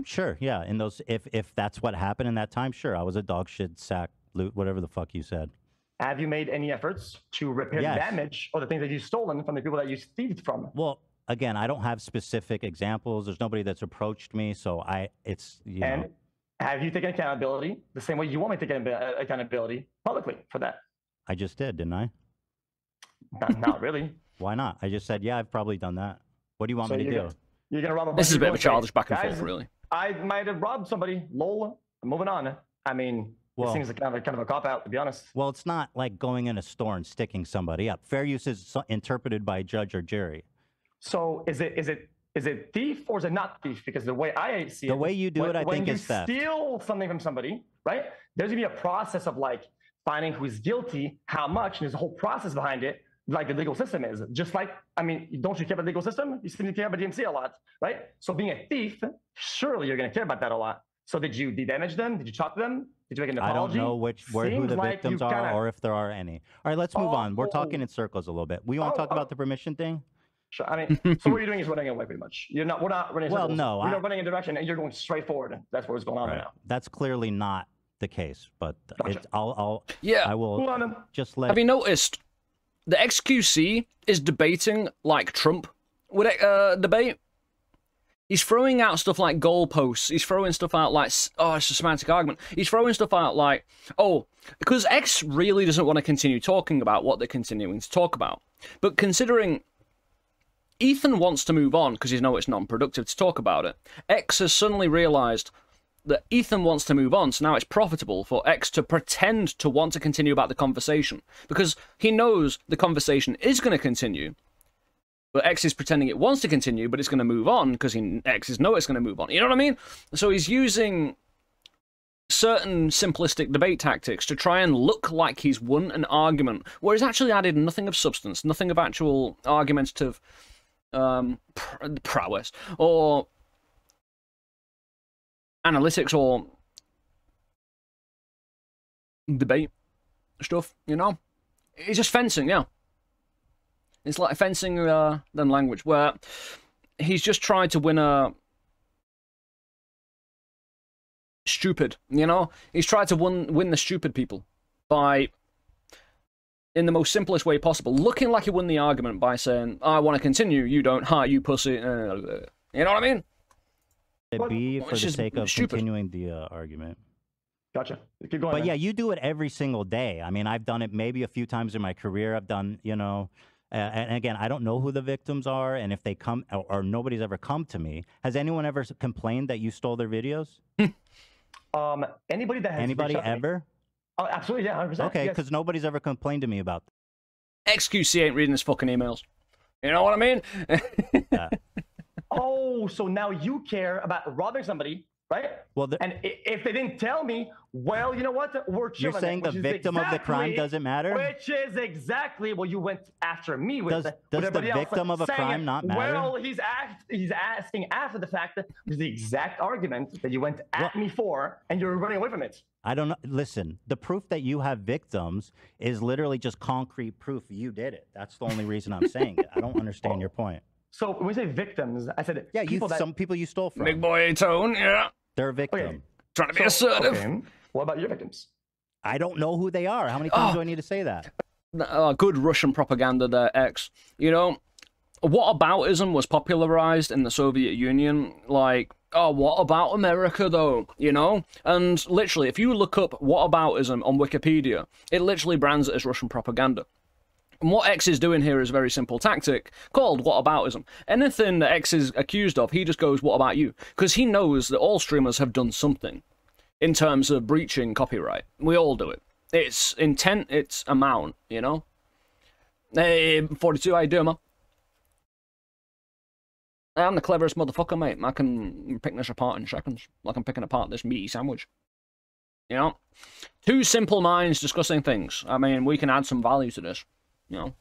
Sure, yeah. In those, if that's what happened in that time, sure, I was a dog shit sack loot, whatever the fuck you said. Have you made any efforts to repair the damage or the things that you've stolen from the people that you thieved from? Well, again, I don't have specific examples. There's nobody that's approached me, so it's you know. have you taken accountability the same way you want me to take accountability publicly for that? I just did, didn't I? Not really. Why not? I just said, yeah, I've probably done that. What do you want me to do? You're gonna rob a bunch This is a of bit of a people and childish say, back and "Guys, forth, really. I might have robbed somebody. Lol. Moving on. I mean, Well- it seems like kind of a cop out, to be honest. Well, it's not like going in a store and sticking somebody up. Fair use is interpreted by judge or jury. So is it thief or is it not thief? Because the way I see it, The way you do it, I think, is theft. When you steal something from somebody, right? There's gonna be a process of like finding who's guilty, how much, and there's a whole process behind it, like the legal system is. Just like, I mean, don't you care about the legal system? You seem to care about DMC a lot, right? So being a thief, surely you're gonna care about that a lot. So did you damage them? Did you talk to them? Did you make an apology? I don't know who the victims are or if there are any. All right, let's move on. We're talking in circles a little bit. We want to talk about the permission thing? Sure. I mean, so what you're doing is running away pretty much. We're not running in Well, circles. no, We're not running in a direction and you're going straight forward. That's what's going on right now. That's clearly not the case, but Gotcha. I will just let. Have you noticed the xQc is debating like Trump would debate? He's throwing out stuff like goalposts. He's throwing stuff out like, oh, it's a semantic argument. He's throwing stuff out like, oh, because X really doesn't want to continue talking about what they're continuing to talk about. But considering Ethan wants to move on because he knows it's non-productive to talk about it, X has suddenly realized that Ethan wants to move on, so now it's profitable for X to pretend to want to continue about the conversation because he knows the conversation is going to continue. But X is pretending it wants to continue, but it's going to move on because X knows it's going to move on. You know what I mean? So he's using certain simplistic debate tactics to try and look like he's won an argument, where he's actually added nothing of substance, nothing of actual argumentative prowess, or analytics, or debate stuff, you know? He's just fencing, yeah. It's like fencing them language, where he's just tried to win a stupid, you know? He's tried to win the stupid people by, in the most simplest way possible, looking like he won the argument by saying, I want to continue, you don't, ha, you pussy, you know what I mean? It be for the sake of stupid. continuing the argument. Gotcha. Keep going. But man. yeah, you do it every single day. I mean, I've done it maybe a few times in my career. I've done, you know, and again, I don't know who the victims are, and if they come, or nobody's ever come to me. Has anyone ever complained that you stole their videos? Anybody that has Anybody reached out to me- ever? Oh, absolutely, yeah, 100%. Okay, yes. because nobody's ever complained to me about that. xQc ain't reading his fucking emails. You know what I mean? Oh, so now you care about robbing somebody, right? Well, and if they didn't tell me, well, you know what? We're chilling. You're saying the victim of the crime doesn't matter? Which is exactly what you went after me with. Does with the everybody else, victim of a saying, crime not matter? Well, he's asking after the fact that there's the exact argument that you went at me for, and you're running away from it. I don't know. Listen, the proof that you have victims is literally just concrete proof you did it. That's the only reason I'm saying it. I don't understand your point. So when we say victims, I said some people you stole from. Big boy tone, yeah. They're a victim. Okay. Trying to be assertive. Okay. What about your victims? I don't know who they are. How many times do I need to say that? Good Russian propaganda there, X. You know, whataboutism was popularized in the Soviet Union. Like, oh, what about America, though? You know? And literally, if you look up whataboutism on Wikipedia, it literally brands it as Russian propaganda. And what X is doing here is a very simple tactic called whataboutism. Anything that X is accused of, he just goes, what about you? Because he knows that all streamers have done something in terms of breaching copyright. We all do it. It's intent, it's amount, you know? Hey, 42, how you doing, man? I'm the cleverest motherfucker, mate. I can pick this apart in seconds, like I'm picking apart this meaty sandwich. You know? Two simple minds discussing things. I mean, we can add some value to this. You know?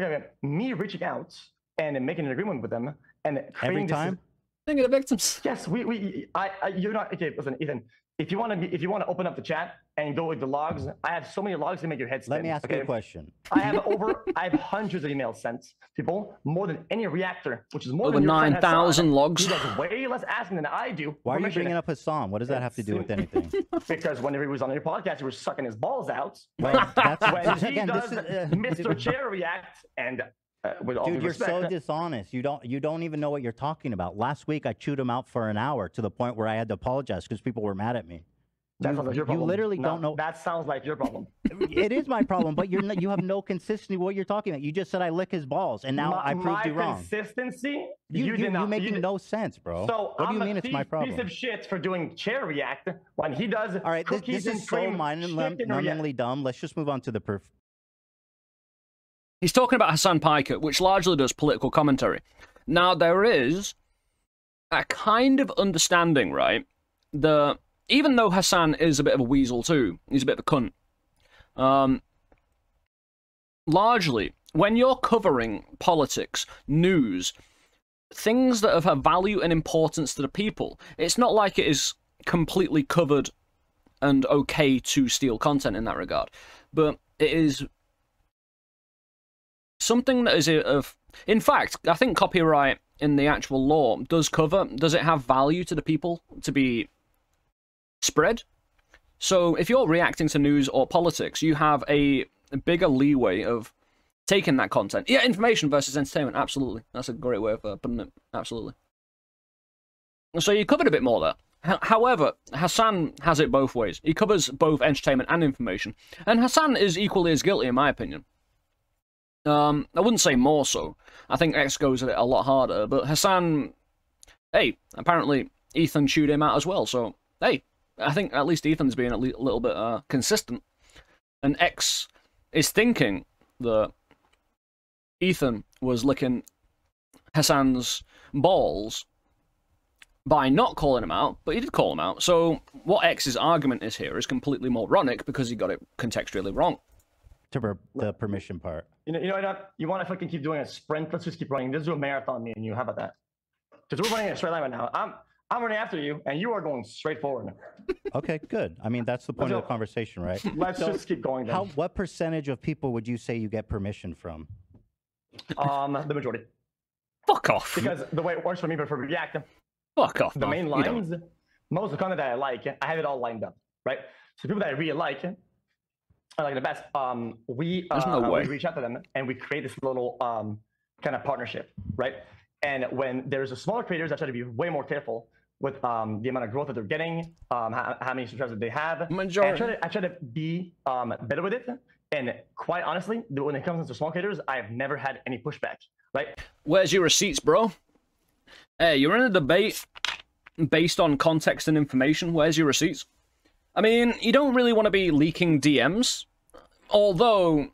Okay, me reaching out and making an agreement with them and creating Every time? Thinking of victims. Yes, you're not okay. Listen, Ethan. If you want to open up the chat and go with the logs, I have so many logs to make your head spin. Let me ask you a question. I have hundreds of emails sent people, more than any reactor, which is more Over than your friend 9,000 Hassan. logs. He does way less asking than I do. Why are you Permission. bringing up Hassan? What does that have to do with anything? Because whenever he was on your podcast, he was sucking his balls out. Well, that's when he again, does this is, Mr. Chair react and with all Dude, due you're respect. so dishonest. You don't even know what you're talking about. Last week I chewed him out for an hour to the point where I had to apologize because people were mad at me. That sounds like your problem. You literally No, don't know. That sounds like your problem. It is my problem, but you have no consistency what you're talking about. You just said I lick his balls, and now I proved you wrong. Consistency? You making no sense, bro. So what do you I'm mean it's my problem? piece of shit for doing chair react when he does. All right, this is so mind-numbingly dumb. Let's just move on to the He's talking about Hassan Piker, which largely does political commentary. Now, there is a kind of understanding, right? Even though Hassan is a bit of a weasel too, he's a bit of a cunt. Largely, when you're covering politics, news, things that have value and importance to the people, it's not like it is completely covered and okay to steal content in that regard. But it is something that is of... In fact, I think copyright in the actual law does it have value to the people to be spread? So if you're reacting to news or politics, you have a bigger leeway of taking that content. Yeah, information versus entertainment, absolutely. That's a great way of putting it, absolutely. So you covered a bit more there. However, Hassan has it both ways. He covers both entertainment and information. And Hassan is equally as guilty, in my opinion. I wouldn't say more so. I think X goes at it a lot harder. But Hassan, hey, apparently Ethan chewed him out as well. So, hey, I think at least Ethan's being a little bit consistent. And X is thinking that Ethan was licking Hassan's balls by not calling him out, but he did call him out. So what X's argument is here is completely moronic because he got it contextually wrong. To the permission part. You know what? You want to fucking keep doing a sprint? Let's just keep running. Let's do a marathon, me and you. How about that? Because we're running a straight line right now. I'm running after you, and you are going straight forward. Okay, good. I mean, that's the point of the conversation, right? Let's just keep going then. What percentage of people would you say you get permission from? The majority. Fuck off. Because the way it works for me, but for React, fuck off. The main lines, most of the content that I like, I have it all lined up, right? So people that I really like, I like the best. We reach out to them and we create this little kind of partnership, right? And when there's a smaller creators, I try to be way more careful with the amount of growth that they're getting, how many subscribers they have. Majority. I try to be better with it. And quite honestly, when it comes to small creators, I've never had any pushback, right? Where's your receipts, bro? Hey, you're in a debate based on context and information. Where's your receipts? I mean, you don't really want to be leaking DMs, although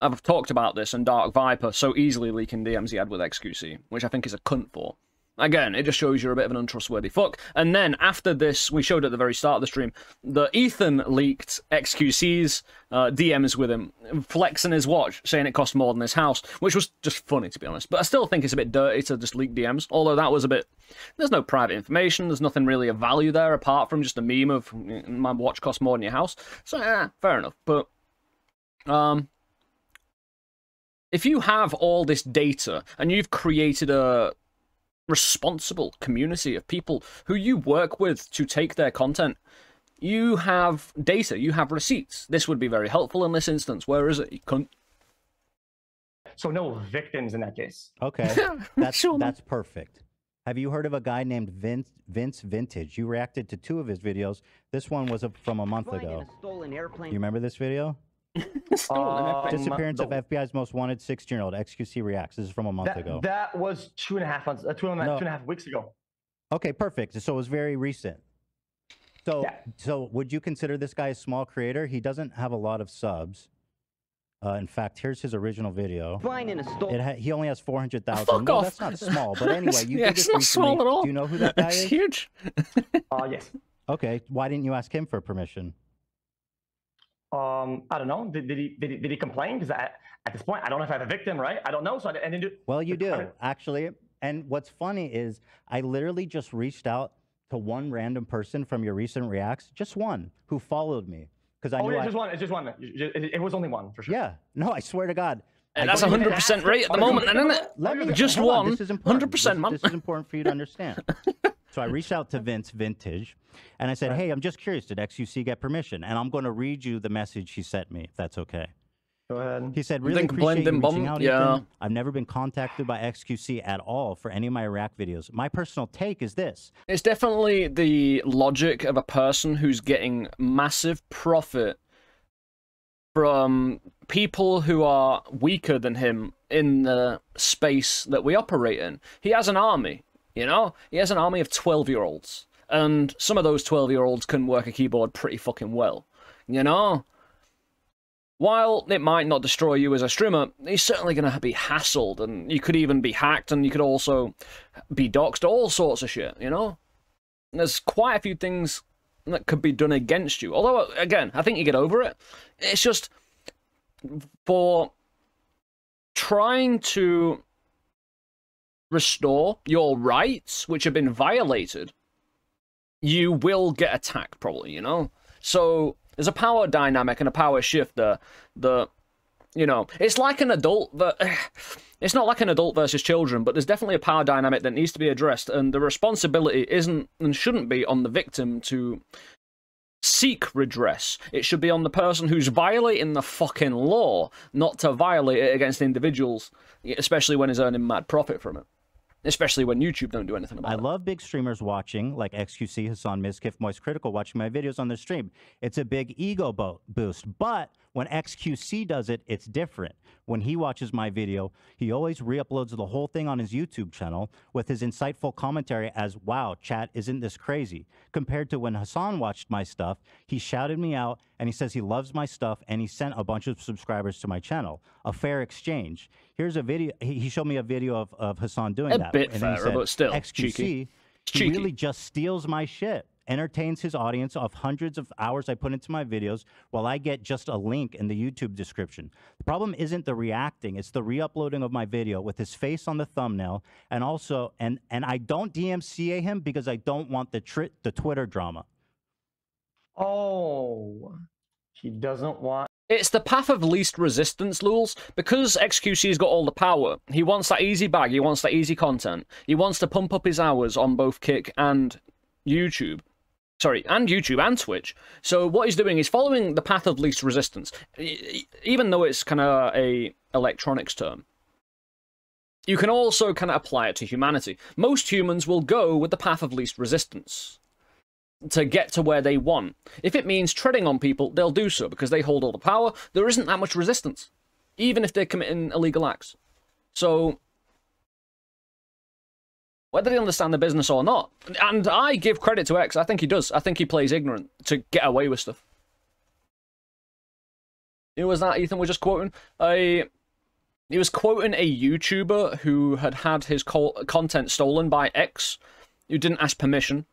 I've talked about this, and Dark Viper so easily leaking DMs he had with xQc, which I think is a cunt for. Again, it just shows you're a bit of an untrustworthy fuck. And then after this, we showed at the very start of the stream that Ethan leaked xQc's DMs with him, flexing his watch, saying it cost more than his house, which was just funny, to be honest. But I still think it's a bit dirty to just leak DMs, although that was a bit... There's no private information, there's nothing really of value there, apart from just a meme of my watch costs more than your house. So, yeah, fair enough. But, if you have all this data, and you've created a responsible community of people who you work with to take their content, you have data, you have receipts. This would be very helpful in this instance. Where is it, you cunt? So no victims in that case. Okay, that's perfect. Have you heard of a guy named Vince Vintage? You reacted to 2 of his videos. This one was from a month ago. You remember this video? Disappearance of FBI's most wanted 16-year-old. xQc reacts. This is from a month ago. That was 2.5 months, 2.5 weeks ago. Okay, perfect. So it was very recent. So, so would you consider this guy a small creator? He doesn't have a lot of subs. In fact, here's his original video. He only has 400,000. No, that's not small. But anyway, you did this recently. Small at all. Do you know who that guy is? It's huge. Yes. Okay. Why didn't you ask him for permission? I don't know. Did he complain? Because at this point, I don't know if I have a victim, right? I don't know. So I didn't do. Well, you do actually. And what's funny is I literally just reached out to one random person from your recent reacts, just one, who followed me because I knew. It's just one. It's just one. It was only one for sure. Yeah. No, I swear to God. And that's 100% rate at the moment, isn't it? Let me just one. This is important. 100%, man. This is important for you to understand. So I reached out to Vince Vintage, and I said, hey, I'm just curious, did xQc get permission? And I'm going to read you the message he sent me, if that's okay. Go ahead. He said, You really think complain appreciate you didn't reaching bomb? out, Yeah. Ethan. I've never been contacted by xQc at all for any of my React videos. My personal take is this. It's definitely the logic of a person who's getting massive profit from people who are weaker than him in the space that we operate in. He has an army, you know? He has an army of 12-year-olds. And some of those 12-year-olds can work a keyboard pretty fucking well, you know? While it might not destroy you as a streamer, he's certainly going to be hassled, and you could even be hacked, and you could also be doxxed, all sorts of shit, you know? There's quite a few things that could be done against you. Although, again, I think you get over it. It's just for trying to restore your rights, which have been violated, you will get attacked, probably, you know? So there's a power dynamic and a power shift there that, you know, it's like an adult, it's not like an adult versus children, but there's definitely a power dynamic that needs to be addressed, and the responsibility isn't and shouldn't be on the victim to seek redress. It should be on the person who's violating the fucking law, not to violate it against individuals, especially when he's earning mad profit from it. Especially when YouTube don't do anything about it. I love big streamers watching, like xQc, Hassan, Mizkif, Moist Critical, watching my videos on their stream. It's a big ego boost. But when xQc does it, it's different. When he watches my video, he always re-uploads the whole thing on his YouTube channel with his insightful commentary as, wow, chat, isn't this crazy? Compared to when Hassan watched my stuff, he shouted me out, and he says he loves my stuff, and he sent a bunch of subscribers to my channel. A fair exchange. Here's a video. He showed me a video of Hassan doing that. A bit and then he fairer, said, but still xQc, cheeky. he really just steals my shit. Entertains his audience of hundreds of hours I put into my videos while I get just a link in the YouTube description. The problem isn't the reacting, it's the re-uploading of my video with his face on the thumbnail, and also, and I don't DMCA him because I don't want the Twitter drama. Oh, he doesn't want. It's the path of least resistance, Lulz. Because xQc's got all the power, he wants that easy bag, he wants that easy content. He wants to pump up his hours on both Kick and YouTube. Sorry, and YouTube and Twitch. So what he's doing is following the path of least resistance, even though it's kind of a electronics term. You can also kind of apply it to humanity. Most humans will go with the path of least resistance to get to where they want. If it means treading on people, they'll do so because they hold all the power. There isn't that much resistance, even if they're committing illegal acts. So whether they understand the business or not, and I give credit to X, I think he does. I think he plays ignorant to get away with stuff. Who was that Ethan was just quoting? He was quoting a YouTuber who had his content stolen by X, who didn't ask permission.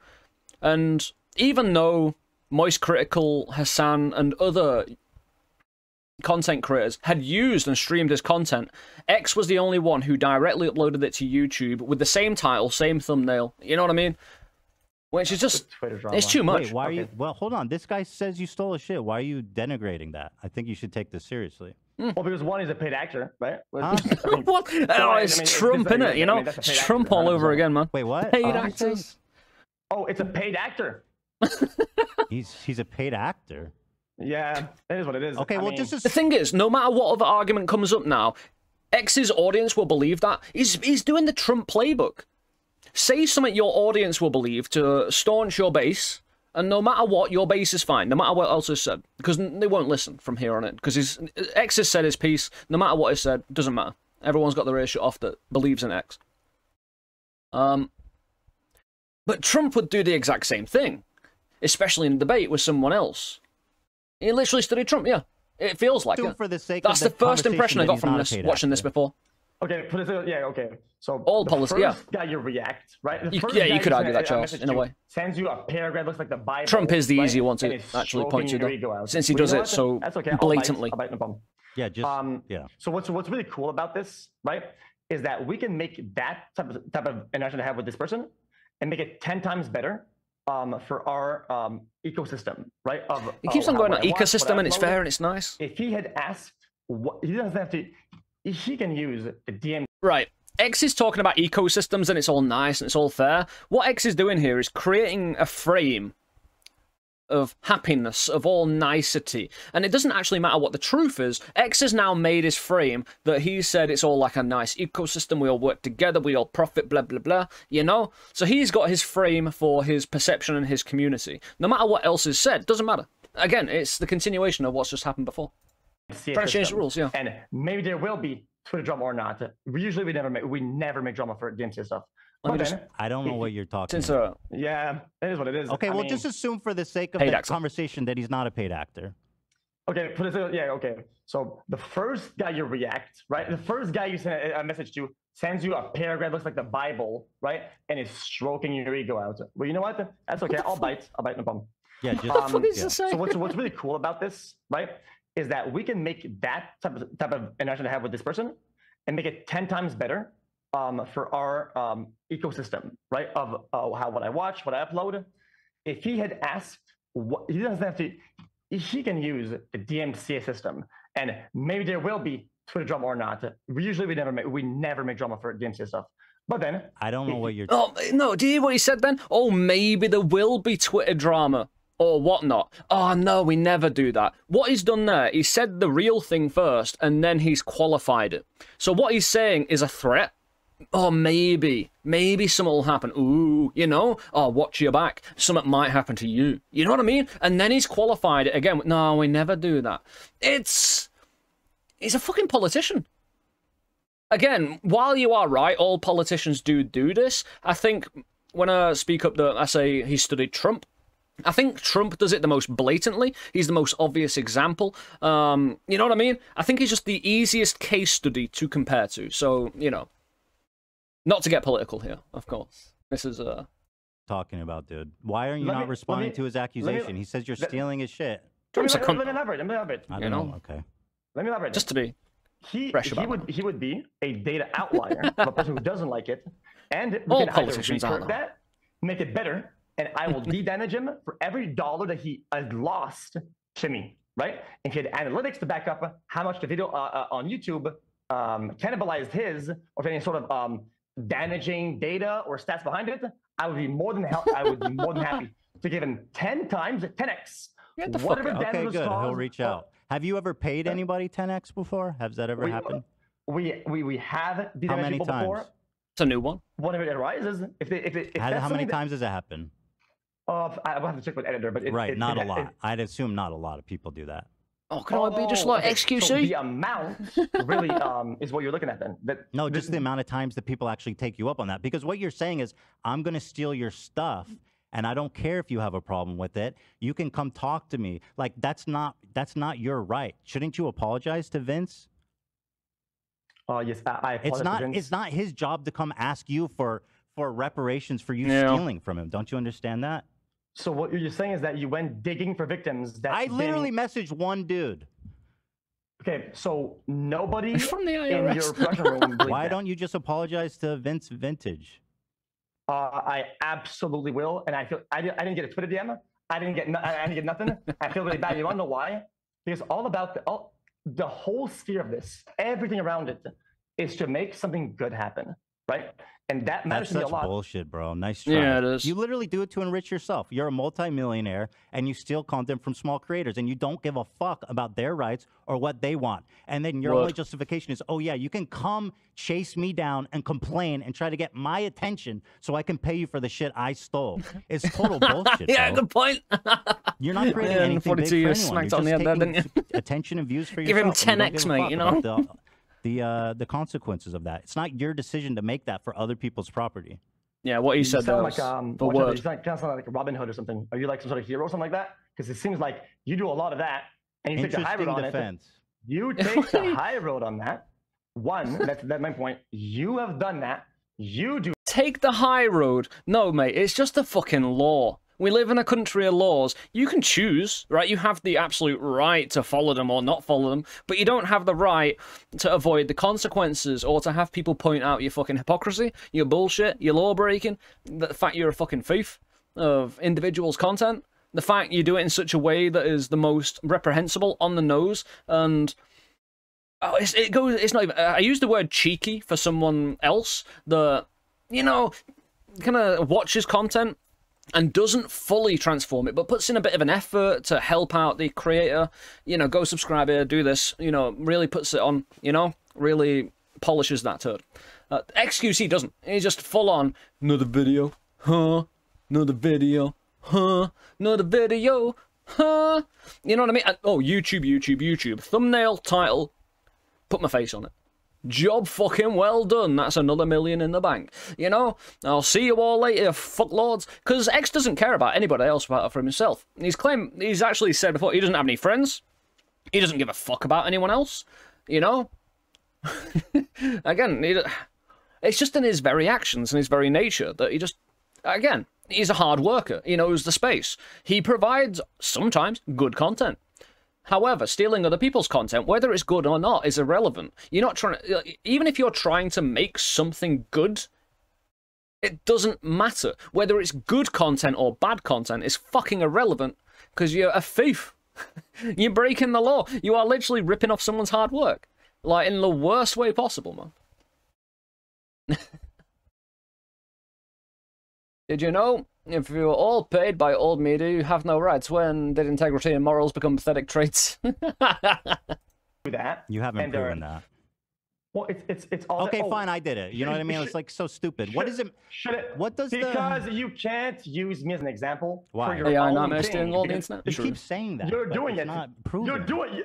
And even though Moist Critical, Hassan, and other content creators had used and streamed his content, X was the only one who directly uploaded it to YouTube with the same title, same thumbnail. You know what I mean? Which is just, it's too much. Wait, why are you, well, hold on. This guy says you stole his shit. Why are you denigrating that? I think you should take this seriously. Well, because one is a paid actor, right? Huh? What? Oh, it's Trump, innit? You know? It's Trump all over again, man. Wait, what? Paid actors. Oh, it's a paid actor. He's a paid actor. Yeah, it is what it is. Okay, well, this is... The thing is, no matter what other argument comes up now, X's audience will believe that. He's doing the Trump playbook. Say something your audience will believe to staunch your base, and no matter what, your base is fine, no matter what else is said. Because they won't listen from here on in. Because X has said his piece, no matter what is said, doesn't matter. Everyone's got their ear shut off that believes in X. But Trump would do the exact same thing, especially in a debate with someone else. He literally studied Trump, yeah. It feels like it. For the sake That's of the first impression I got from this, watching this before. Okay, yeah, okay. So all the policy, first guy you react, right? The first yeah, guy you could who argue that, sends Charles, in a way. Sends you a paragraph, looks like the Bible. Trump is the right? easier one to And it's actually point to, stroking your ego though, out. since he Well, does you know it what? so That's okay. blatantly. I'll bite, no problem. Yeah, just yeah. So what's really cool about this, right, is that we can make that type of interaction I have with this person and make it 10 times better for our ecosystem, right? It keeps on going on ecosystem, and it's fair and it's nice. If he had asked, he doesn't have to. He can use the DM. Right. X is talking about ecosystems and it's all nice and it's all fair. What X is doing here is creating a frame of happiness, of all nicety. And it doesn't actually matter what the truth is. X has now made his frame that he said it's all like a nice ecosystem, we all work together, we all profit, blah, blah, blah, you know? So he's got his frame for his perception and his community. No matter what else is said, doesn't matter. Again, it's the continuation of what's just happened before. Trying to change the rules, yeah. And maybe there will be Twitter drama or not. Usually we never make drama for DMCA stuff. I don't know what you're talking about. Yeah, it is what it is. Okay, well, just assume for the sake of the conversation that he's not a paid actor. Okay, okay. So the first guy you react, right? The first guy you send a message to sends you a paragraph, looks like the Bible, right? And is stroking your ego out. Well, you know what? That's okay. I'll bite, no problem. Yeah, just, So what's really cool about this, right, is that we can make that type of interaction to have with this person and make it 10 times better for our ecosystem, right? Of what I watch, what I upload. If he had asked, he doesn't have to. He can use the DMCA system, and maybe there will be Twitter drama or not. Usually we never make drama for DMCA stuff. But then I don't know what you're. Oh no! Do you hear what he said then? Oh, maybe there will be Twitter drama or whatnot. Oh no, we never do that. What he's done there, he said the real thing first, and then he's qualified it. So what he's saying is a threat. Oh, maybe something will happen. Ooh, you know? Oh, watch your back. Something might happen to you. You know what I mean? And then he's qualified it again. No, we never do that. He's a fucking politician. Again, while you are right, all politicians do this. I think when I speak up that I say he studied Trump, I think Trump does it the most blatantly. He's the most obvious example. You know what I mean? I think he's just the easiest case study to compare to. So, you know. Not to get political here, of course. This is talking about, dude. Why are you not responding to his accusation? He says you're stealing his shit. Let me elaborate. I don't know. Okay. Let me elaborate. Just to be he would be a data outlier of a person who doesn't like it, and we all can politicians either that, make it better, and I will de-damage him for every dollar that he has lost to me, right? If he had analytics to back up how much the video on YouTube cannibalized his, or if any sort of damaging data or stats behind it, I would be more than happy to give him 10x. Whatever damage okay, was good. caused. He'll reach out. Have you ever paid anybody 10x before? Has that ever happened? We have how many people times? before. It's a new one. Whenever it arises, how many times does it happen? I will have to check with editor, but not a lot. I'd assume not a lot of people do that. Oh, can I be just like xQc? So the amount really is what you're looking at then. No, just the amount of times that people actually take you up on that. Because what you're saying is, I'm going to steal your stuff, and I don't care if you have a problem with it. You can come talk to me. Like, that's not your right. Shouldn't you apologize to Vince? Yes, I apologize to Vince. It's not his job to come ask you for reparations for you stealing from him. Don't you understand that? So what you're saying is that you went digging for victims that I literally messaged one dude. Okay, so nobody from the in your production room. Why don't you just apologize to Vince Vintage? I absolutely will, and I feel I didn't get a Twitter DM. I didn't get nothing. I feel really bad. You want to know why? Because all about the whole sphere of this, everything around it, is to make something good happen, right? And that matters to me a lot. That's such bullshit, bro. Nice try. Yeah, it is. You literally do it to enrich yourself. You're a multimillionaire, and you steal content from small creators, and you don't give a fuck about their rights or what they want. And then your only justification is, oh, yeah, you can come chase me down and complain and try to get my attention so I can pay you for the shit I stole. It's total bullshit, yeah, bro. good point. You're not creating anything big for anyone. Smacked You're on the just head there, taking didn't you? attention and views for Give yourself. him 10x, mate, you know? The consequences of that. It's not your decision to make that for other people's property. Yeah, what he said there was the word. You sound like Robin Hood or something. Are you like some sort of hero or something like that? Because it seems like you do a lot of that, and you take the high road on it. You take the high road on that. One, that's my point. You have done that. You do. Take the high road. No, mate, it's just a fucking law. We live in a country of laws. You can choose, right? You have the absolute right to follow them or not follow them, but you don't have the right to avoid the consequences or to have people point out your fucking hypocrisy, your bullshit, your law breaking, the fact you're a fucking thief of individuals' content, the fact you do it in such a way that is the most reprehensible, on the nose, and it's not even. I use the word cheeky for someone else that, you know, kind of watches content and doesn't fully transform it, but puts in a bit of an effort to help out the creator, you know, go subscribe here, do this, you know, really puts it on, you know, really polishes that turd. xQc doesn't. He's just full on, another video, huh? Another video, huh? Another video, huh? You know what I mean? Oh, YouTube. Thumbnail, title, put my face on it. Job fucking well done. That's another $1 million in the bank. You know, I'll see you all later, fucklords. Because X doesn't care about anybody else apart from himself. He's actually said before, he doesn't have any friends. He doesn't give a fuck about anyone else. You know? Again, it's just in his very actions and his very nature that he just, again, he's a hard worker. He knows the space. He provides, sometimes, good content. However, stealing other people's content, whether it's good or not, is irrelevant. You're not trying to, even if you're trying to make something good, it doesn't matter. Whether it's good content or bad content is fucking irrelevant because you're a thief. You're breaking the law. You are literally ripping off someone's hard work. Like, in the worst way possible, man. Did you know? If you were all paid by old media, you have no rights. When did integrity and morals become pathetic traits? That you haven't proven that. Well, it's all okay. Fine, I did it. You know what I mean? It's like so stupid. What is it? What does because you can't use me as an example. Why? For your own thing, stealing all the internet. You keep saying that. You're doing it. Not proven.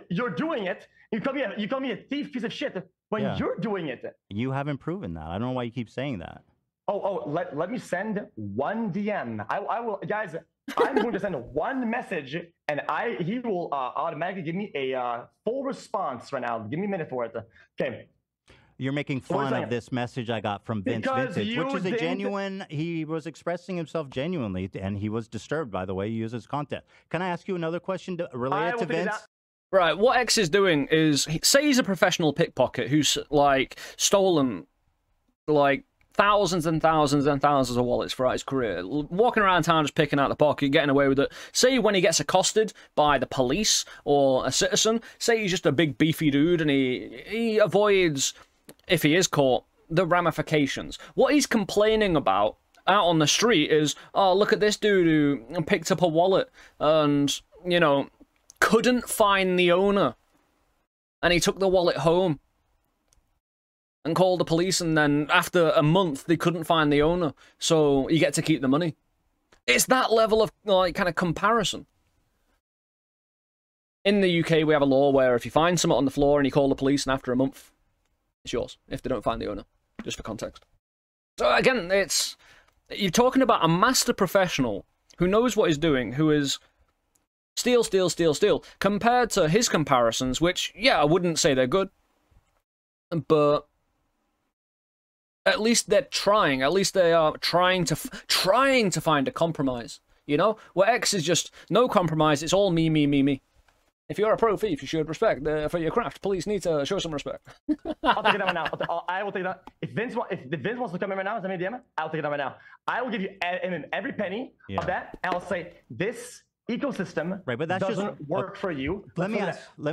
You're doing it. You call me a thief, piece of shit. When you're doing it. You haven't proven that. I don't know why you keep saying that. Let me send one DM. I will, guys. I'm going to send one message, and he will automatically give me a full response right now. Give me a minute for it. Okay. You're making fun of this message I got from Vince Vintage, which is a genuine. He was expressing himself genuinely, and he was disturbed by the way he uses content. Can I ask you another question related to Vince? Right. What X is doing is, say he's a professional pickpocket who's like stolen, like, thousands and thousands and thousands of wallets throughout his career, walking around town just picking out the pocket, getting away with it. Say when he gets accosted by the police or a citizen, say he's just a big beefy dude and he avoids, if he is caught, the ramifications. What he's complaining about out on the street is, oh, look at this dude who picked up a wallet and, you know, couldn't find the owner. And he took the wallet home and called the police, and then after a month they couldn't find the owner, so you get to keep the money. It's that level of like kind of comparison. In the UK we have a law where if you find someone on the floor and you call the police, and after a month it's yours if they don't find the owner, just for context. So again, you're talking about a master professional who knows what he's doing, who is steal, compared to his comparisons, which, yeah, I wouldn't say they're good, but at least they're trying. At least they are trying to find a compromise. You know, where X is just no compromise. It's all me. If you're a pro thief, you should respect for your craft. Police need to show some respect. I'll take it out right now. I will take it out. If Vince wants to come in right now, send me a DM. I'll take it out right now. I will give you every penny of that, and I'll say this ecosystem doesn't work for you. Let me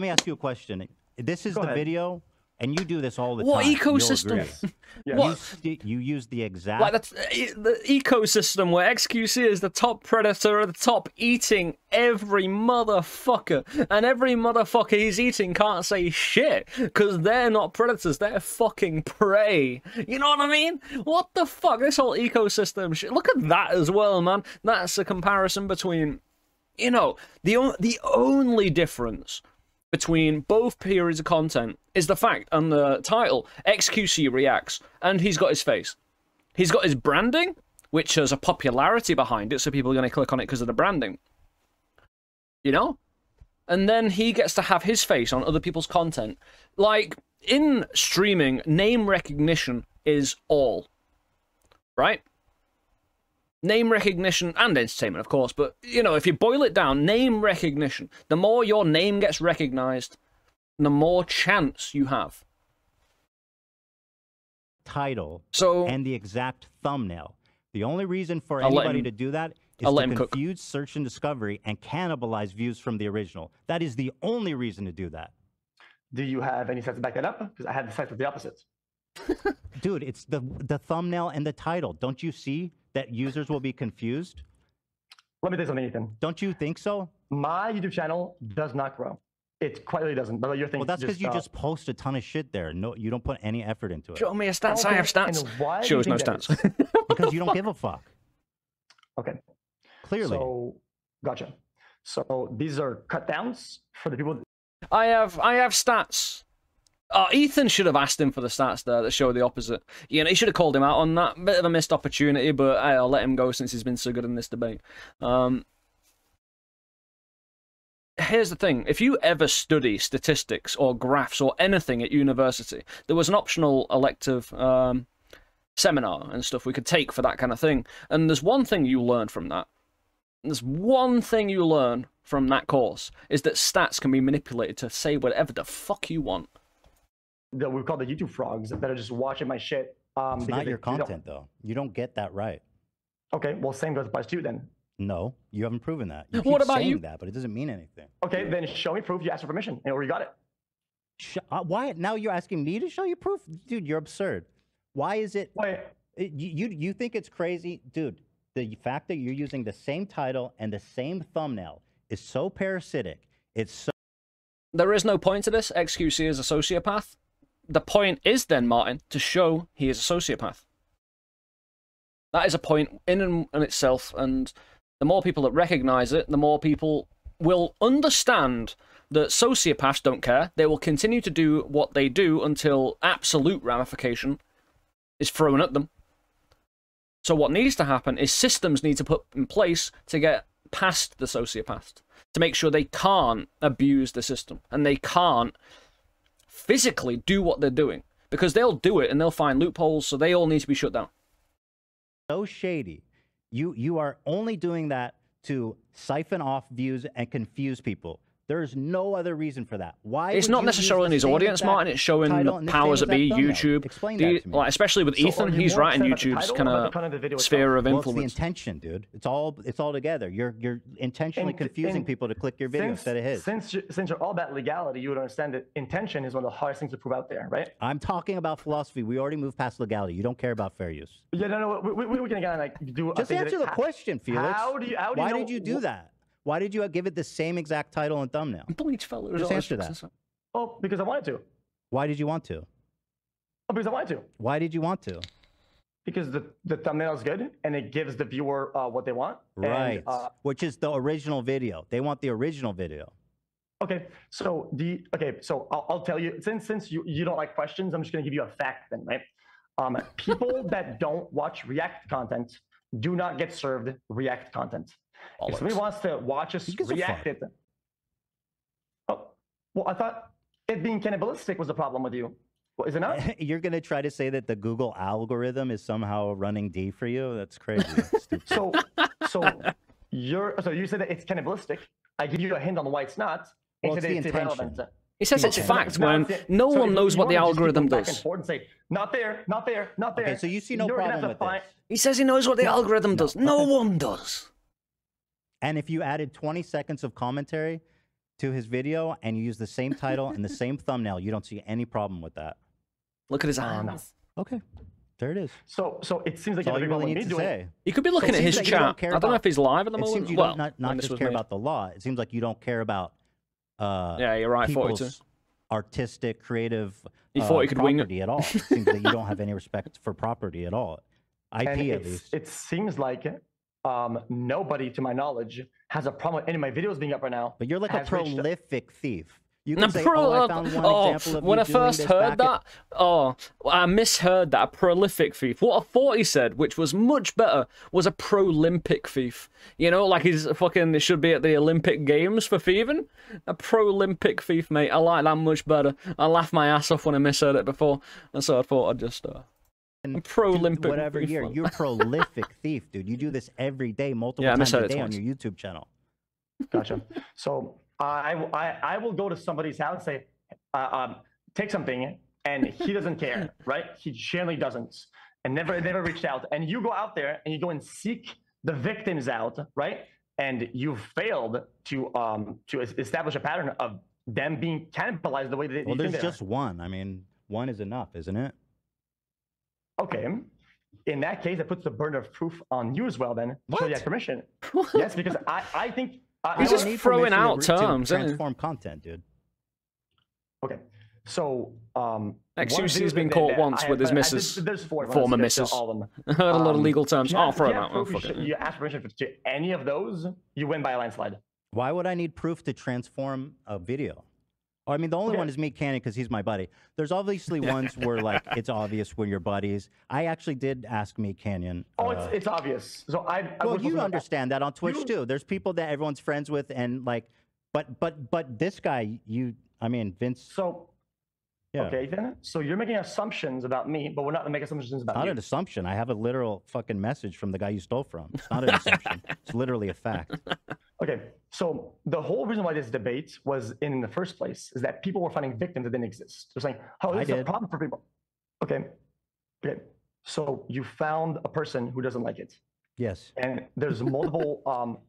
ask you a question. This is the video. And you do this all the what time. What ecosystem? Yes. You use the exact... Like the ecosystem where xQc is the top predator at the top, eating every motherfucker. And every motherfucker he's eating can't say shit, because they're not predators, they're fucking prey. You know what I mean? What the fuck? This whole ecosystem shit. Look at that as well, man. That's a comparison between, you know, the only difference between both periods of content is the fact on the title, xQc reacts, and he's got his face. He's got his branding, which has a popularity behind it, so people are going to click on it because of the branding. You know? And then he gets to have his face on other people's content. Like, in streaming, name recognition is all. Right? Name recognition and entertainment, of course, but, you know, if you boil it down, name recognition. The more your name gets recognized, the more chance you have. Title so, and the exact thumbnail. The only reason for anybody to do that is to confuse search and discovery and cannibalize views from the original. That is the only reason to do that. Do you have any sets to back that up? Because I have the sets of the opposite. Dude, it's the thumbnail and the title. Don't you see that users will be confused? Let me tell you something, Ethan. Don't you think so? My YouTube channel does not grow. It quite really doesn't. But your thing. Well, that's because you just post a ton of shit there. No, you don't put any effort into it. Show me your stats. Okay, I have stats. and why do you Shows no think that stats. is? Because you don't give a fuck. Okay. Clearly. So, gotcha. So these are cut downs for the people. I have stats. Oh, Ethan should have asked him for the stats there that show the opposite. You know, he should have called him out on that. Bit of a missed opportunity, but I'll let him go since he's been so good in this debate. Here's the thing. If you ever study statistics or graphs or anything at university, there was an optional elective seminar and stuff we could take for that kind of thing. And there's one thing you learn from that. There's one thing you learn from that course, is that stats can be manipulated to say whatever the fuck you want. That we call the YouTube frogs that are just watching my shit. It's not your content, though. You don't get that right. Okay, well, same goes applies to you then. No, you haven't proven that. You What keep about saying you? that, but it doesn't mean anything. Okay, then show me proof you asked for permission or you got it. Why? Now you're asking me to show you proof? Dude, you're absurd. Why is it? Wait. You think it's crazy? Dude, the fact that you're using the same title and the same thumbnail is so parasitic. It's so... There is no point to this. xQc is a sociopath. The point is then, Martin, to show he is a sociopath. That is a point in and itself, and the more people that recognize it, the more people will understand that sociopaths don't care. They will continue to do what they do until absolute ramification is thrown at them. So what needs to happen is systems need to put in place to get past the sociopaths, to make sure they can't abuse the system, and they can't physically do what they're doing, because they'll do it and they'll find loopholes, so they all need to be shut down. So shady. You are only doing that to siphon off views and confuse people. There's no other reason for that. Why? It's not necessarily in his audience, Martin. It's showing the powers that be, YouTube. Explain that to me. Like, especially with Ethan, he's right in YouTube's kind of sphere of influence. Well, it's the intention, dude. It's all together. You're intentionally confusing people to click your video instead of his. Since you're all about legality, you would understand that intention is one of the hardest things to prove out there, right? I'm talking about philosophy. We already moved past legality. You don't care about fair use. Yeah, no, we can again like do. Just answer the question, Felix. Why did you do that? Why did you give it the same exact title and thumbnail? Bleach fellas. Just answer that. Oh, because I wanted to. Why did you want to? Oh, because I wanted to. Why did you want to? Because the thumbnail is good and it gives the viewer what they want. Right. And, which is the original video. They want the original video. Okay. So I'll tell you, since you don't like questions, I'm just gonna give you a fact then, right? People that don't watch React content do not get served React content. If somebody wants to watch us react it, oh, well, I thought it being cannibalistic was the problem with you. Well, is it not? You're going to try to say that the Google algorithm is somehow running D for you? That's crazy. so you said that it's cannibalistic. I give you a hint on why it's not. Well, it's the intention. He says it's fact, man. No one knows what the algorithm does. And say, not there, not there, not there. Okay, so you see no problem with this. He says he knows what the algorithm does. No one does. And if you added 20 seconds of commentary to his video and you use the same title and the same thumbnail, you don't see any problem with that. Look at his hands. Okay, there it is. So it seems like you really need to say. He could be looking at his chat. I don't know if he's live at the moment. It seems you don't not just care about the law. It seems like you don't care about yeah, you're right. people's artistic, creative property at all. It seems that you don't have any respect for property at all. IP at least. It seems like nobody, to my knowledge, has a problem with any of my videos being up right now. But you're like a prolific thief. You can say, I found one example of when you I first doing heard that, I misheard that. A prolific thief. What I thought he said, which was much better, was a pro-Olympic thief. You know, like he's fucking, it should be at the Olympic Games for thieving. A pro-Olympic thief, mate. I like that much better. I laughed my ass off when I misheard it before, and so I thought I'd just... I'm pro-Olympic. Whatever year, you're a prolific thief, dude. You do this every day, multiple times a day on your YouTube channel. Gotcha. So I will go to somebody's house and say, take something, and he doesn't care, right? He generally doesn't, and never reached out. And you go out there and you go and seek the victims out, right? And you've failed to establish a pattern of them being cannibalized the way that well, there's just one. I mean, one is enough, isn't it? Okay, in that case, that puts the burden of proof on you as well. Then so you have permission. Yes, because I think He's just throwing out terms, to isn't he? transform content, dude. Okay, so xQc's been caught once with his missus, There's four. former missus. All of them. Heard a lot of legal terms. You I'll have- throw you them have out. Oh, proof, fuck it. you ask permission to any of those, you win by a landslide. Why would I need proof to transform a video? Oh, I mean, the only one is Meat Canyon because he's my buddy. There's obviously ones where like it's obvious when you're buddies. I actually did ask Meat Canyon. Oh, it's obvious. So well, you understand that on Twitch too. There's people that everyone's friends with, and like, but this guy, I mean, Vince. So, yeah. okay, Ethan. So you're making assumptions about me, but we're not making assumptions about Not you. an assumption. I have a literal fucking message from the guy you stole from. It's not an assumption. It's literally a fact. Okay, so the whole reason why this debate was in the first place is that people were finding victims that didn't exist. They're saying, "Oh, this is a problem for people." Okay, so you found a person who doesn't like it. Yes. And there's multiple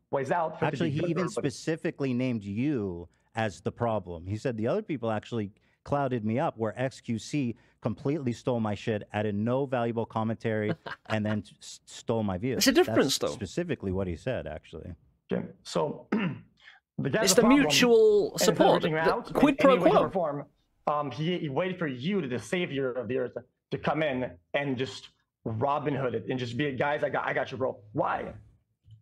ways out. For it to Actually, be he good for even everybody. specifically named you as the problem. He said the other people actually clouded me up, where xQc completely stole my shit, added no valuable commentary, and then stole my views. It's a difference, though. Specifically what he said, actually. Okay, so the guy's It's a the problem, mutual and instead of support. reaching The out quid in pro any way, shape, quo. or form, he waited for you, the savior of the earth, to come in and just Robin Hood it and just be, guys, I got you, bro. Why?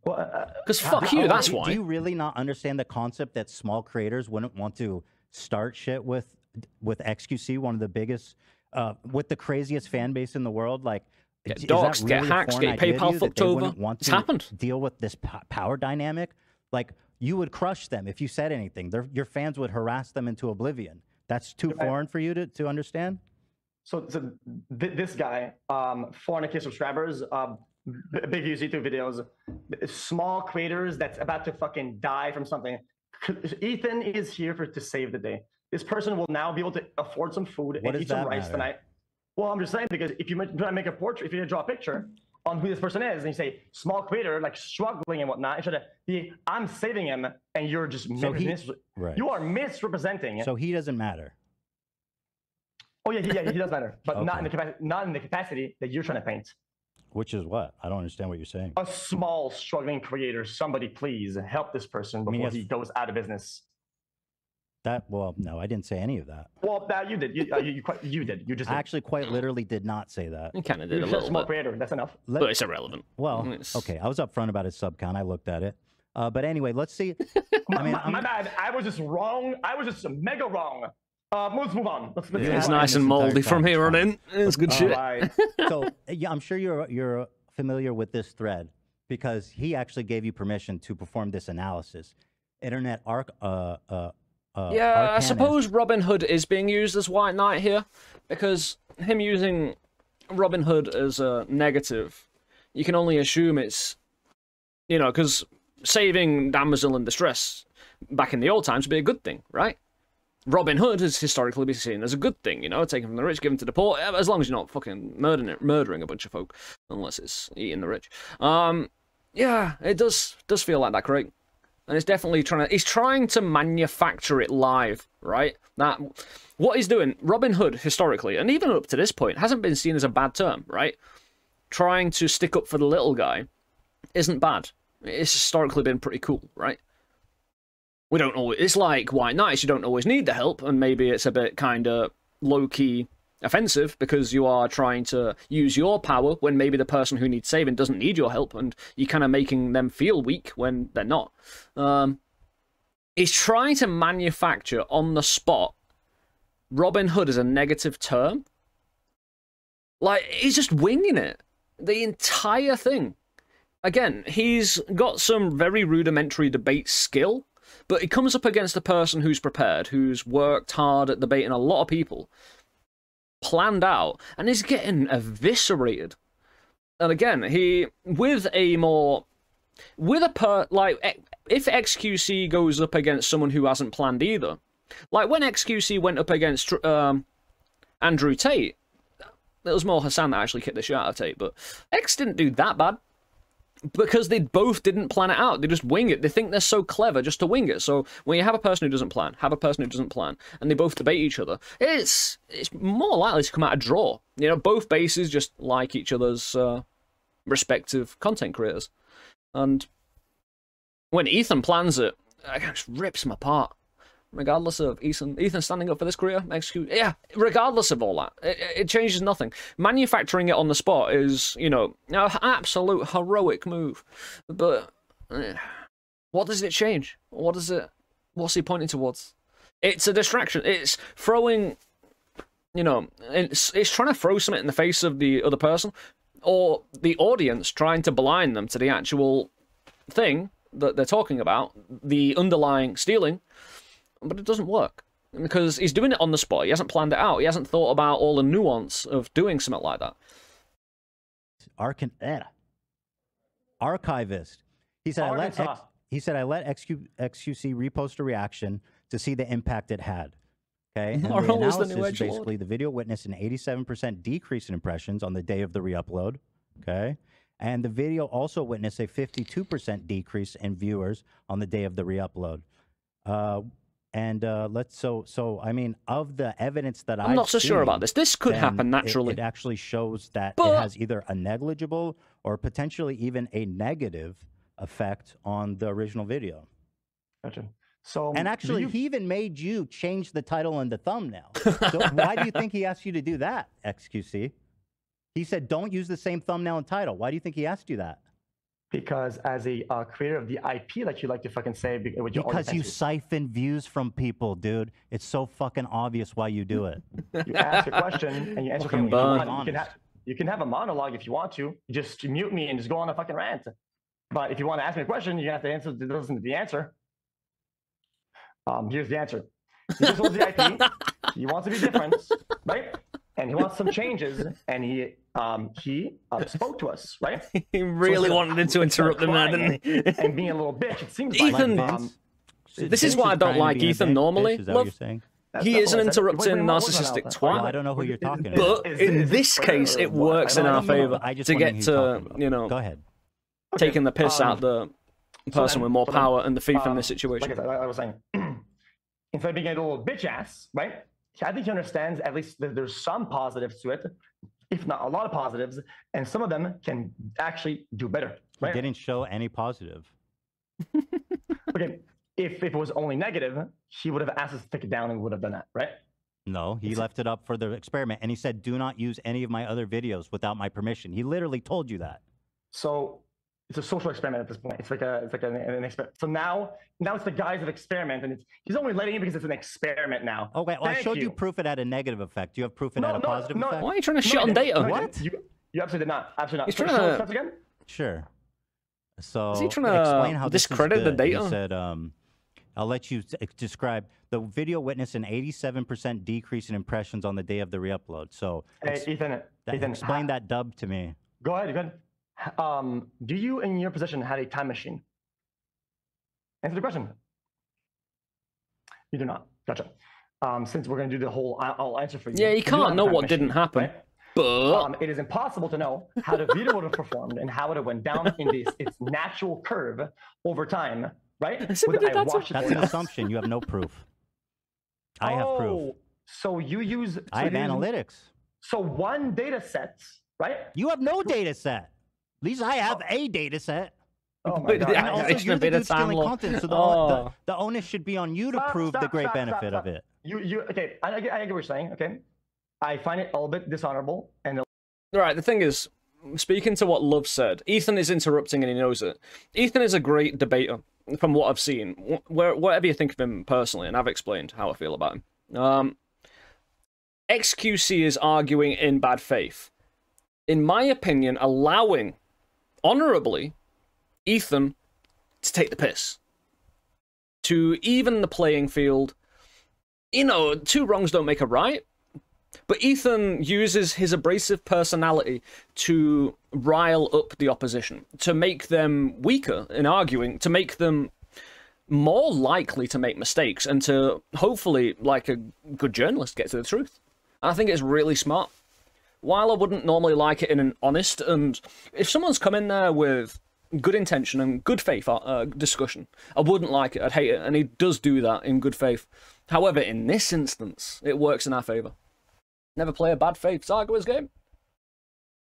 Because fuck you, that's why. Do you really not understand the concept that small creators wouldn't want to start shit with xQc, one of the biggest, with the craziest fan base in the world? Like, Get is that doxxed, get really a hacked, foreign get idea to PayPal you, that fucked they over? wouldn't want It's to happened. deal with this power dynamic? Like, you would crush them if you said anything. Your fans would harass them into oblivion. That's too foreign for you to understand? So this guy, 400K subscribers, big views, YouTube videos, small creators that's about to fucking die from something. Ethan is here to save the day. This person will now be able to afford some food and eat some rice tonight. Well, I'm just saying, because if you try to make a portrait, if you draw a picture on who this person is, and you say small creator, like struggling and whatnot, it should be, I'm saving him, and you're just you are misrepresenting. So he doesn't matter. Oh yeah, he does matter, but not in the capacity that you're trying to paint. Which is what? I don't understand what you're saying. A small struggling creator. Somebody please help this person before he goes out of business. Well, no, I didn't say any of that. Well, you did. You did. You just I actually quite literally did not say that. You kind of did You're a just a little small bit. creator. That's enough. But it's irrelevant. Well, okay, I was upfront about his sub count. I looked at it. But anyway, let's see. My bad. I was just wrong. I was just mega wrong. Let's move on. Let's It's nice and moldy from here on in. It's good shit. So yeah, I'm sure you're familiar with this thread because he actually gave you permission to perform this analysis. Internet Yeah, I suppose Robin Hood is being used as White Knight here, because him using Robin Hood as a negative, you can only assume it's, because saving damsel in distress back in the old times would be a good thing, right? Robin Hood has historically been seen as a good thing, taken from the rich, given to the poor, as long as you're not fucking murdering a bunch of folk, unless it's eating the rich. Yeah, it does feel like that, Craig. And it's definitely he's trying to manufacture it live, right? What he's doing, Robin Hood, historically, and even up to this point, hasn't been seen as a bad term, right? Trying to stick up for the little guy isn't bad. It's historically been pretty cool, right? We don't always, it's like White Knights, you don't always need the help, and maybe it's a bit kind of low-key offensive because you are trying to use your power when maybe the person who needs saving doesn't need your help, and you're kind of making them feel weak when they're not. He's trying to manufacture on the spot Robin Hood as a negative term. Like, he's just winging it. The entire thing. Again, he's got some very rudimentary debate skill, but he comes up against a person who's prepared, who's worked hard at debating a lot of people, planned out, and is getting eviscerated. And again, if xQc goes up against someone who hasn't planned either, like when xQc went up against Andrew Tate, it was more Hassan that actually kicked the shit out of Tate, but X didn't do that bad. because they both didn't plan it out. They just wing it. They think they're so clever just to wing it. So when you have a person who doesn't plan, and they both debate each other, it's more likely to come out a draw. You know, both bases just like each other's respective content creators. And when Ethan plans it just rips him apart. Regardless of Ethan standing up for this career, yeah, regardless of all that, it changes nothing. Manufacturing it on the spot is, you know, an absolute heroic move. But what does it change? What's he pointing towards? It's a distraction. It's throwing, you know, it's trying to throw something in the face of the other person, or the audience trying to blind them to the actual thing that they're talking about, the underlying stealing. But it doesn't work, because he's doing it on the spot. He hasn't planned it out. He hasn't thought about all the nuance of doing something like that. Archivist. He said, I let xQc repost a reaction to see the impact it had. Okay, and the analysis is basically the video witnessed an 87% decrease in impressions on the day of the re-upload. Okay, and the video also witnessed a 52% decrease in viewers on the day of the re-upload. So I mean, of the evidence that I'm not so sure about this. This could happen naturally. It actually shows that it has either a negligible or potentially even a negative effect on the original video. Gotcha. So, and actually, he even made you change the title and the thumbnail. So why do you think he asked you to do that, xQc? He said, don't use the same thumbnail and title. Why do you think he asked you that? Because as a creator of the IP, like you like to fucking say, because you siphon views from people, dude. It's so fucking obvious why you do it. You ask a question and you answer from you can have a monologue if you want to. You just mute me and just go on a fucking rant. But if you want to ask me a question, you have to answer. Listen to the answer. Here's the answer. He just holds the IP. He wants to be different, right? And he wants some changes, and he spoke to us, right? He really wanted to interrupt them there, didn't he? And being a little bitch, it seems Ethan, like... this is why I don't like Ethan normally. Is that what you're saying? He is an interrupting, narcissistic twat. Well, I don't know who you're talking about. But in this case, it works in our favor to get to, you know, go ahead, taking the piss out the person with more power and the thief in this situation. Like I was saying, instead of being a little bitch ass, right? I think he understands at least that there's some positives to it, if not a lot of positives, and some of them can actually do better. Right? He didn't show any positive. Okay, if it was only negative, he would have asked us to take it down and would have done that, right? No, he left it up for the experiment, and he said, do not use any of my other videos without my permission. He literally told you that. So it's a social experiment at this point. It's like an experiment. So now it's the guise of experiment, and he's only letting it because it's an experiment now. Okay, well, I showed you proof it had a negative effect. Do you have proof it had a positive effect? Why are you trying to shit on data? What? You absolutely did not. Absolutely not. He's trying to... again? Sure. So is he trying to explain how discredit the data? He said, I'll let you describe. The video witnessed an 87% decrease in impressions on the day of the re-upload. So Ethan, explain that dub to me. Go ahead. Do you, in your position, had a time machine? Answer the question. You do not. Gotcha. Since we're going to do the whole, I'll answer for you. Yeah, you can't know what didn't happen. Right? But it is impossible to know how the video would have performed and how it would have went down in its natural curve over time, right? That's an assumption. You have no proof. I have proof. So you use... I have analytics. So one data set, right? You have no data set. At least I have a data set. Oh my God. And also, you're the dude stealing content, so the onus should be on you to prove the great benefit of it. Okay, I get what you're saying, okay? I find it a little bit dishonorable. And right, the thing is, speaking to what Love said, Ethan is interrupting and he knows it. Ethan is a great debater, from what I've seen. Whatever you think of him personally, and I've explained how I feel about him. xQc is arguing in bad faith. In my opinion, allowing, honorably, Ethan to take the piss. To even the playing field. You know, two wrongs don't make a right. But Ethan uses his abrasive personality to rile up the opposition, to make them weaker in arguing, to make them more likely to make mistakes, and to hopefully, like a good journalist, get to the truth. I think it's really smart. While I wouldn't normally like it in an honest, and if someone's come in there with good intention and good faith discussion. I wouldn't like it. I'd hate it. And he does do that in good faith. However, in this instance, it works in our favor. Never play a bad faith Zargo's game.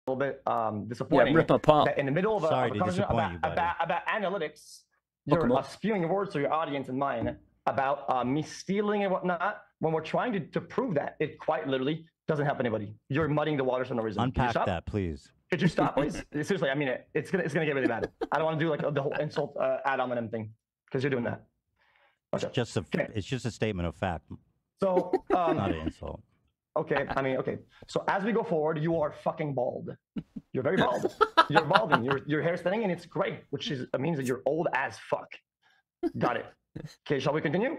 A little bit disappointing. Yeah, rip apart. That in the middle of a conversation about analytics, you're spewing words to your audience and mine about me stealing and whatnot, when we're trying to prove that it quite literally doesn't help anybody. You're muddying the waters for no reason. Unpack that, please. Could you stop, please? Seriously, I mean it. It's gonna get really bad. I don't want to do like the whole insult ad hominem thing because you're doing that. Okay. It's just a statement of fact. So not an insult. Okay, I mean, okay. So as we go forward, you are fucking bald. You're very bald. You're balding. Your hair's thinning and it's gray, which means that you're old as fuck. Got it. Okay, shall we continue?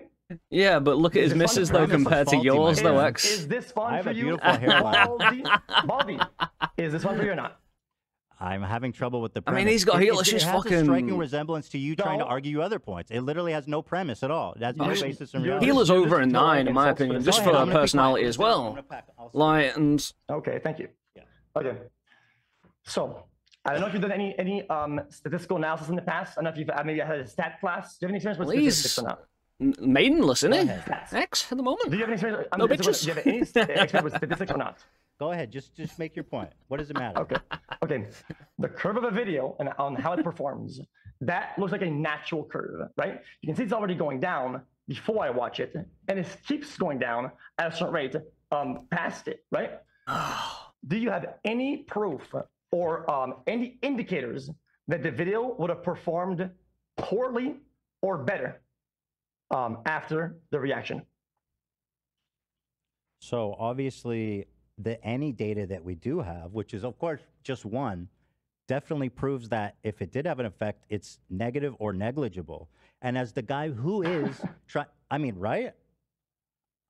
Yeah, but look at his misses though compared to yours though, X. Is this fun for you? Baldy, is this fun for you or not? I'm having trouble with the premise. I mean, he's got heelish It has fucking... a striking resemblance to you trying to argue other points. It literally has no premise at all. It has no basis in reality. Healer's over a 9, in my opinion, just for her personality as well. Like, and... Okay, thank you. Yeah. Okay. So, I don't know if you've done any statistical analysis in the past. I don't know if you've maybe had a stat class. Do you have any experience with statistics or not? Maidenless, isn't he? X at the moment. Do you have any experience? No bitches. Do you have any experience with statistics or not? Go ahead, just make your point. What does it matter? Okay. The curve of a video and on how it performs, that looks like a natural curve, right? You can see it's already going down before I watch it, and it keeps going down at a certain rate past it, right? Do you have any proof or any indicators that the video would have performed poorly or better after the reaction? So obviously, any data that we do have, which is of course just one, definitely proves that if it did have an effect, it's negative or negligible. And as the guy who is I mean, right?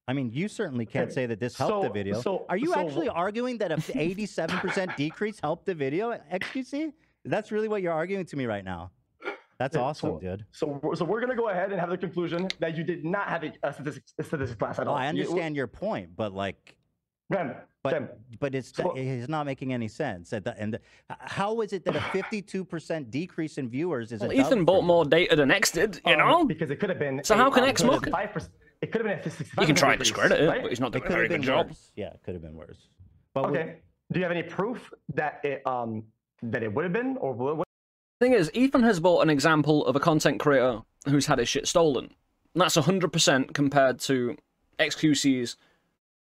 I mean, you certainly can't say that this helped the video. Are you actually arguing that an 87% decrease helped the video, xQc? That's really what you're arguing to me right now. That's awesome, dude. So we're going to go ahead and have the conclusion that you did not have a statistics class at all. I understand your point, but like... But it's not making any sense. How is it that a 52% decrease in viewers is? Well, Ethan bought more data than X did, you know. Because it could have been. So how can X look? It could have been a 65%. You can try and discredit it, right? but he's not doing a very good job. Yeah, it could have been worse. But okay. Do you have any proof that it would have been or would? Thing is, Ethan has bought an example of a content creator who's had his shit stolen. And that's 100% compared to xQc's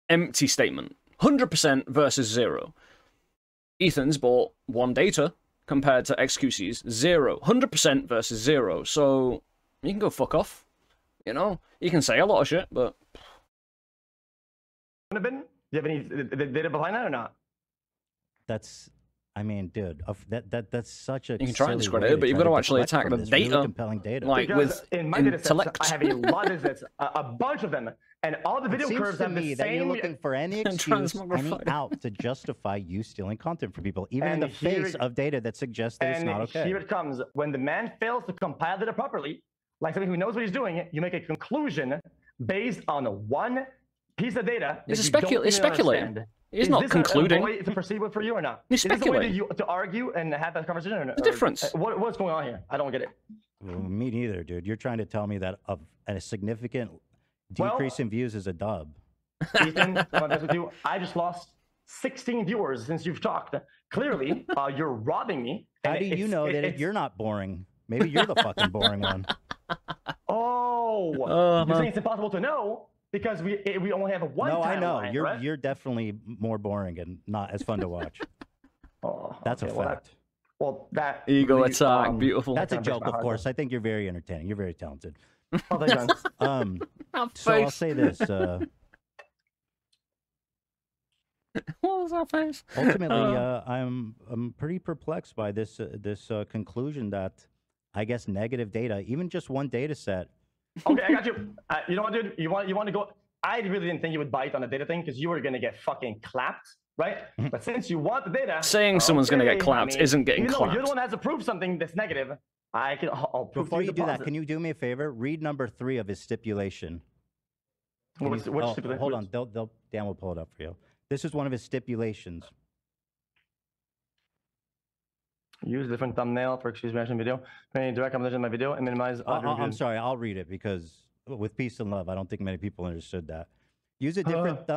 empty statement. 100% versus 0. Ethan's bought 1 data compared to xQc's 0. 100% versus 0. So you can go fuck off. You know, you can say a lot of shit, but... Do you have any data behind that or not? That's... I mean, dude, that's such a... You can try and discredit it, but you've got to actually attack the data. Really compelling data. Like, because with in my data sets, I have a lot of data sets, a bunch of them, and all the video curves have the same... that you're looking for any excuse, any out to justify you stealing content from people, even in the face of data that suggests that it's not okay. And here it comes. When the man fails to compile data properly, like somebody who knows what he's doing, you make a conclusion based on one piece of data. It's speculating. He's not concluding. Is this a way to proceed with for you or not? He's speculating. Is this a way to argue and have that conversation or not? The difference. What's going on here? I don't get it. Well, me neither, dude. You're trying to tell me that a significant decrease in views is a dub. Ethan, I'm honest with you. I just lost 16 viewers since you've talked. Clearly, you're robbing me. How do you know that you're not boring? Maybe you're the fucking boring one. You're saying it's impossible to know because we only have one. No, I know. Right? You're definitely more boring and not as fun to watch. That's a fact. That ego attack, beautiful. That's a joke, of course. I think you're very entertaining. You're very talented. Oh, so I'll say this. What was that face? Ultimately, I'm pretty perplexed by this conclusion that I guess negative data, even just one data set. Okay, I got you. You know what, dude? You want to go? I really didn't think you would bite on the data thing because you were gonna get fucking clapped, right? But since you want the data, saying someone's gonna get clapped isn't getting clapped. You're the one that has to prove something that's negative. I'll prove. Before you do that, can you do me a favor? Read number 3 of his stipulation. Which stipulation? Hold on, Dan will pull it up for you. This is one of his stipulations. Use different thumbnail for XQ's reaction video. Any direct competition in my video and minimize audio I'm reviews. sorry, I'll read it because with peace and love, I don't think many people understood that. Use a different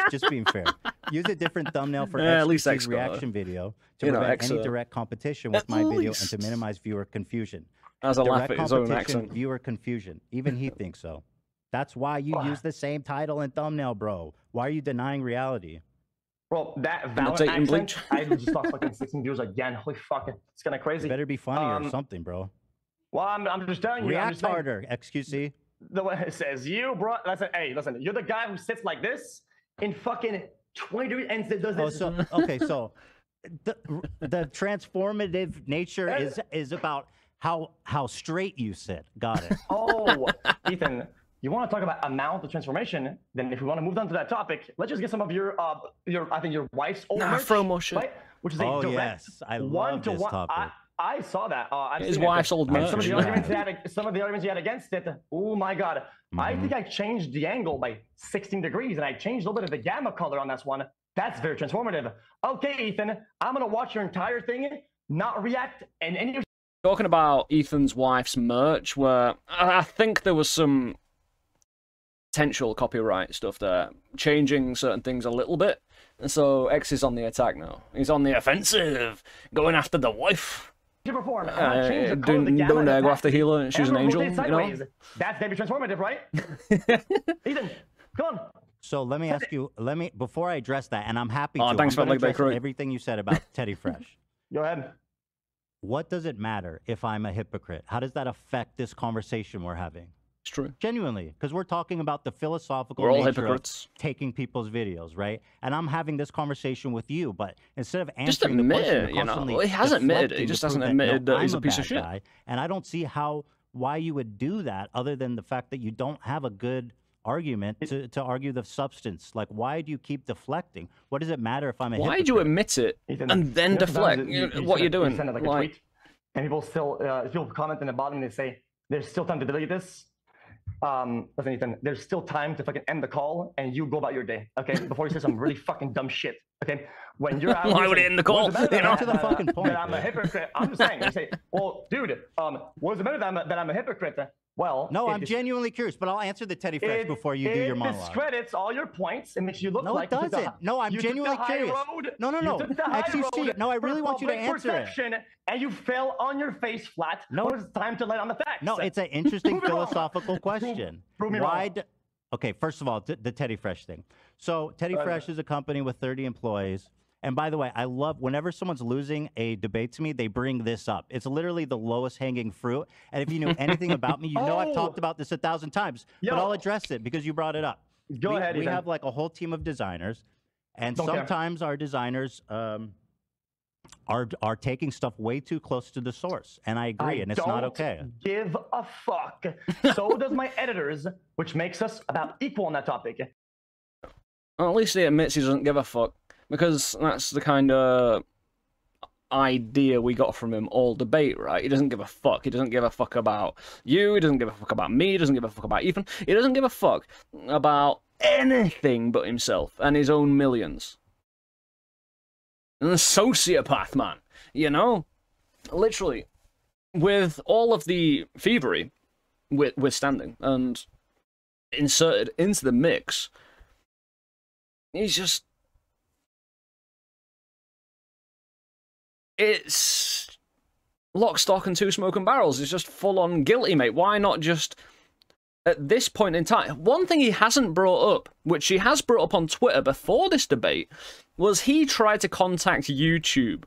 just being fair. Use a different thumbnail for at least XQC's X reaction video to you know, prevent X, any direct competition with at my video and least. to minimize viewer confusion. As a laugh Direct at his own competition, accent. viewer confusion. Even he thinks so. That's why you use the same title and thumbnail, bro. Why are you denying reality? Bro, that Valorant Taking accent, bleach. I just lost fucking 16 views again. Holy fuck, it's kind of crazy. You better be funny or something, bro. Well, I'm just telling you. I'm React just saying, harder, XQC. the way it says, you, bro. Listen, hey, listen, you're the guy who sits like this in fucking 20 degrees and does this. So the transformative nature is about how straight you sit. Got it. Oh, Ethan, you want to talk about amount of transformation? Then if we want to move on to that topic, let's just get some of your I think your wife's old merch, throw more shit. right? Which is a direct yes, I love this topic. I saw that. His wife's old merch. Some of the arguments he had against it. Oh my god! I think I changed the angle by 16 degrees, and I changed a little bit of the gamma color on this one. That's very transformative. Okay, Ethan, I'm gonna watch your entire thing, not react, and any. Talking about Ethan's wife's merch, where I think there was some potential copyright stuff there, changing certain things a little bit. And so X is on the attack now. He's on the offensive, going after the wife. Perform. Don't dare go after healer. She's an angel, you know. That's gonna be transformative, right? Ethan, come on. So let me ask you. Before I address that, and I'm happy Oh, to. thanks I'm for gonna like that, address everything you said about Teddy Fresh. Go ahead. What does it matter if I'm a hypocrite? How does that affect this conversation we're having? It's true. Genuinely, because we're talking about the philosophical We're all nature hypocrites. of taking people's videos, right? And I'm having this conversation with you, but instead of Just answering admit the question, it, you're you know. constantly He hasn't admitted it. He deflecting just to hasn't prove admitted that he's I'm a piece of bad shit. guy. And I don't see why you would do that other than the fact that you don't have a good argument to argue the substance. Like, why do you keep deflecting? What does it matter if I'm a Why hypocrite? do you admit it Ethan, and then you know, deflect? sometimes What you're doing? You send like a tweet, and people still people comment in the bottom and they say, "There's still time to delete this." Listen, Ethan, there's still time to fucking end the call and you go about your day, okay? Before you say some really fucking dumb shit, okay? When you're out, Why would it end the call? You know, to the fucking point. That I'm a hypocrite. I'm just saying. You say, well, dude, what's the matter that I'm a hypocrite? Well, no, I'm genuinely curious, but I'll answer the Teddy Fresh before you do your monologue. It discredits all your points and makes you look No, like it doesn't. No, I'm genuinely curious. No. XQC, no, I really want you to answer it. And you fell on your face flat. No, it's time to let on the facts. No, it's an interesting philosophical question. Prove me wrong. Okay, first of all, the Teddy Fresh thing. So Teddy Fresh is a company with 30 employees. And by the way, I love whenever someone's losing a debate to me, they bring this up. It's literally the lowest hanging fruit. And if you knew anything about me, you know I've talked about this 1,000 times. But I'll address it because you brought it up. Go ahead, We have like a whole team of designers. And sometimes our designers are taking stuff way too close to the source. And I agree, and it's not okay. Give a fuck. So does my editors, which makes us about equal on that topic. Well, at least he admits he doesn't give a fuck. Because that's the kind of idea we got from him all debate, right? He doesn't give a fuck. He doesn't give a fuck about you. He doesn't give a fuck about me. He doesn't give a fuck about Ethan. He doesn't give a fuck about anything but himself and his own millions. And a sociopath, man. You know? Literally. With all of the thievery withstanding and inserted into the mix, he's just... It's lock, stock, and two smoking barrels. It's just full-on guilty, mate. Why not just, at this point in time... One thing he hasn't brought up, which he has brought up on Twitter before this debate, was he tried to contact YouTube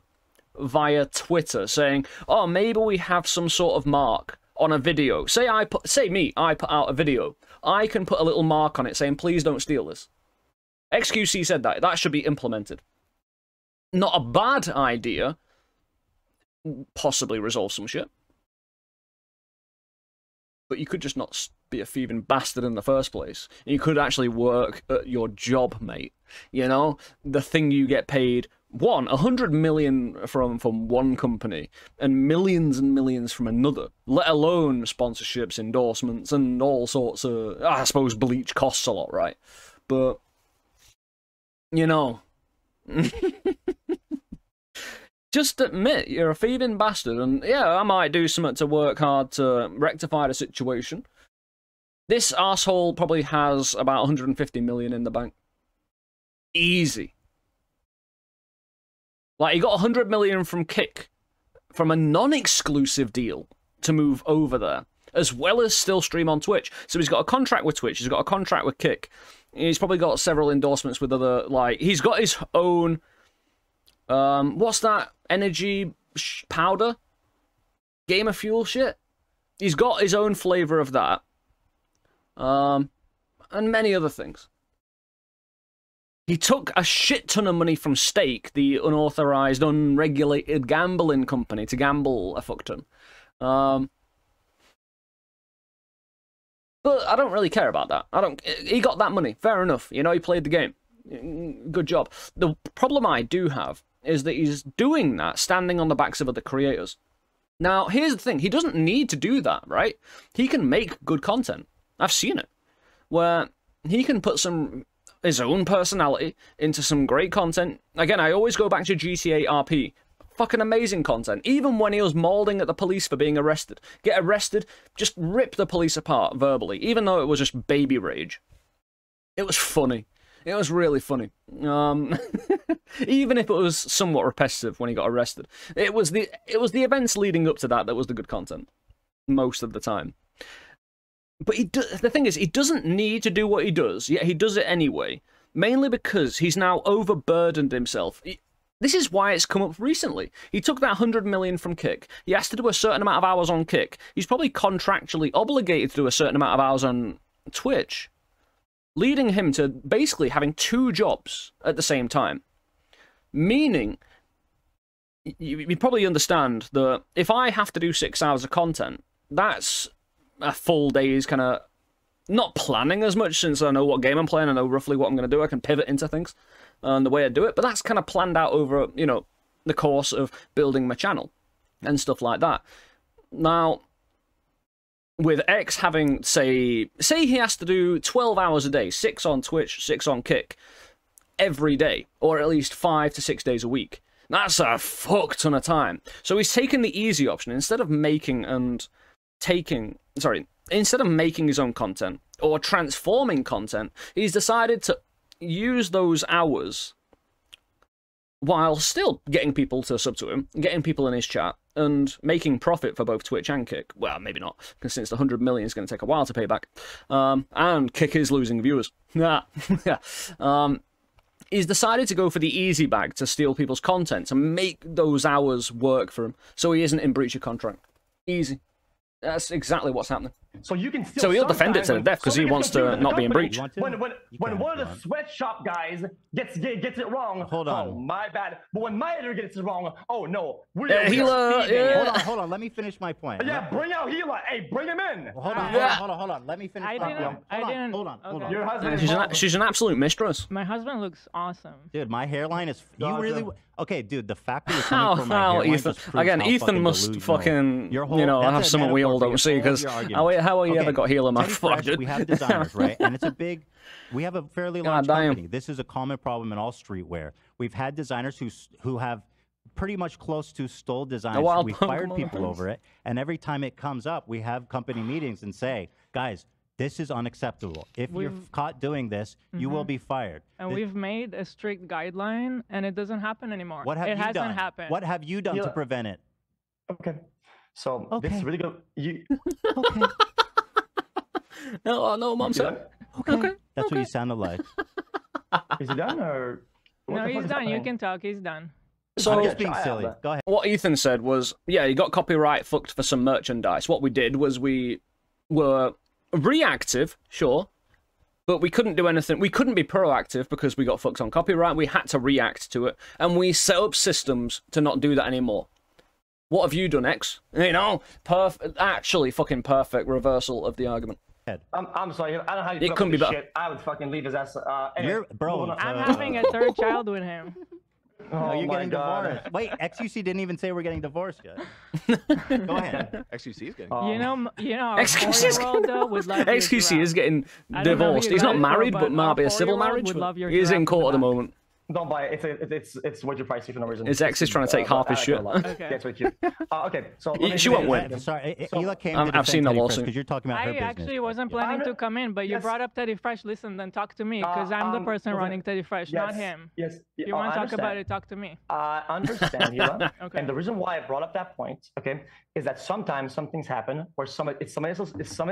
via Twitter, saying, oh, maybe we have some sort of mark on a video. I put out a video. I can put a little mark on it saying, please don't steal this. xQc said that. That should be implemented. Not a bad idea. Possibly resolve some shit. But you could just not be a thieving bastard in the first place. You could actually work at your job, mate. You know? The thing you get paid, 100 million from one company, and millions from another. Let alone sponsorships, endorsements, and all sorts of... I suppose bleach costs a lot, right? But... You know... Just admit you're a thieving bastard, and yeah, I might do something to work hard to rectify the situation. This arsehole probably has about 150 million in the bank. Easy. Like, he got 100 million from Kick, from a non-exclusive deal to move over there, as well as still stream on Twitch. So he's got a contract with Twitch, he's got a contract with Kick. He's probably got several endorsements with other, like, he's got his own, what's that energy powder? Gamer Fuel shit? He's got his own flavor of that. And many other things. He took a shit ton of money from Stake, the unauthorized, unregulated gambling company, to gamble a fuck ton. But I don't really care about that. He got that money. Fair enough. You know, he played the game. Good job. The problem I do have is that he's doing that standing on the backs of other creators. Now, here's the thing. He doesn't need to do that, right? He can make good content. I've seen it. Where he can put his own personality into some great content. Again, I always go back to GTA RP. Fucking amazing content. Even when he was mauling at the police for being arrested. Get arrested, just rip the police apart verbally, even though it was just baby rage. It was funny. It was really funny. Even if it was somewhat repetitive when he got arrested. It was the events leading up to that was the good content. Most of the time. But the thing is, he doesn't need to do what he does, yet he does it anyway. Mainly because he's now overburdened himself. This is why it's come up recently. He took that 100 million from Kick. He has to do a certain amount of hours on Kick. He's probably contractually obligated to do a certain amount of hours on Twitch. Leading him to basically having 2 jobs at the same time. Meaning, you probably understand that if I have to do 6 hours of content, that's a full day's kind of not planning as much, since I know what game I'm playing, I know roughly what I'm going to do, I can pivot into things and the way I do it, but that's kind of planned out over, you know, the course of building my channel and stuff like that. Now, with X having, say he has to do 12 hours a day, 6 on Twitch, 6 on Kick, every day, or at least 5 to 6 days a week, that's a fuck ton of time. So he's taken the easy option. Instead of making his own content or transforming content, he's decided to use those hours while still getting people to sub to him, getting people in his chat, and making profit for both Twitch and Kick. Well, maybe not, because since the 100 million is going to take a while to pay back. And Kick is losing viewers. He's decided to go for the easy bag to steal people's content, to make those hours work for him, so he isn't in breach of contract. Easy. That's exactly what's happening. So you can still. So he'll defend it to the death because he wants to not be in breach. When one of the sweatshop guys gets it wrong, hold on. Oh my bad. But when my editor gets it wrong, oh no. Healer. Yeah. Hold on. Let me finish my point. Yeah, bring out Healer. Hey, bring him in. Hold on. Let me finish my point. Hold on. Your husband. She's an absolute mistress. My husband looks awesome. Dude, my hairline is. You really? Okay, dude. The fact that you're coming from my hairline Ethan? Again, Ethan must fucking have something we all don't see, because how you ever got Healer, my fuck, dude? We have designers, right? And we have a fairly large company. This is a common problem in all streetwear. We've had designers who have pretty much close to stole designs. We fired people over it, and every time it comes up, we have company meetings and say, guys, this is unacceptable. If you're caught doing this, you will be fired. And we've made a strict guideline, and it doesn't happen anymore. What have you done? It hasn't happened. What have you done to prevent it? Okay. So this is really good. Okay. No, Mom said. Okay. That's what you sounded like. Is he done or? No, he's done. You can talk. He's done. So I'm just being silly. Go ahead. What Ethan said was, yeah, he got copyright fucked for some merchandise. What we did was we were reactive, sure, but we couldn't do anything. We couldn't be proactive because we got fucked on copyright. We had to react to it, and we set up systems to not do that anymore. What have you done, X? You know, actually fucking perfect reversal of the argument. I'm sorry. I don't know how you it couldn't be better. Shit. I would fucking leave his ass. Anyway, I'm having a 3rd child with him. No, you're getting divorced. Wait, XQC didn't even say we're getting divorced yet. Go ahead. XQC is getting. XQC is getting divorced. He's not married, but might be a civil marriage. He's in court at the moment. Don't buy it. It's way too pricey for no reason. His ex is trying to take half his shit. Okay. Yeah, it's way cute. Okay, so She won't win. Sorry, So, Hila came I've seen the lawsuit. because you're talking about her I business. actually wasn't planning to come in, but you Yes. brought up Teddy Fresh. Listen, then talk to me, because I'm the person listen, running Teddy Fresh, not yes, him. Yes. If you want to talk about it, talk to me. I understand, Hila. Okay. And the reason why I brought up that point, okay, is that sometimes some things happen where it's somebody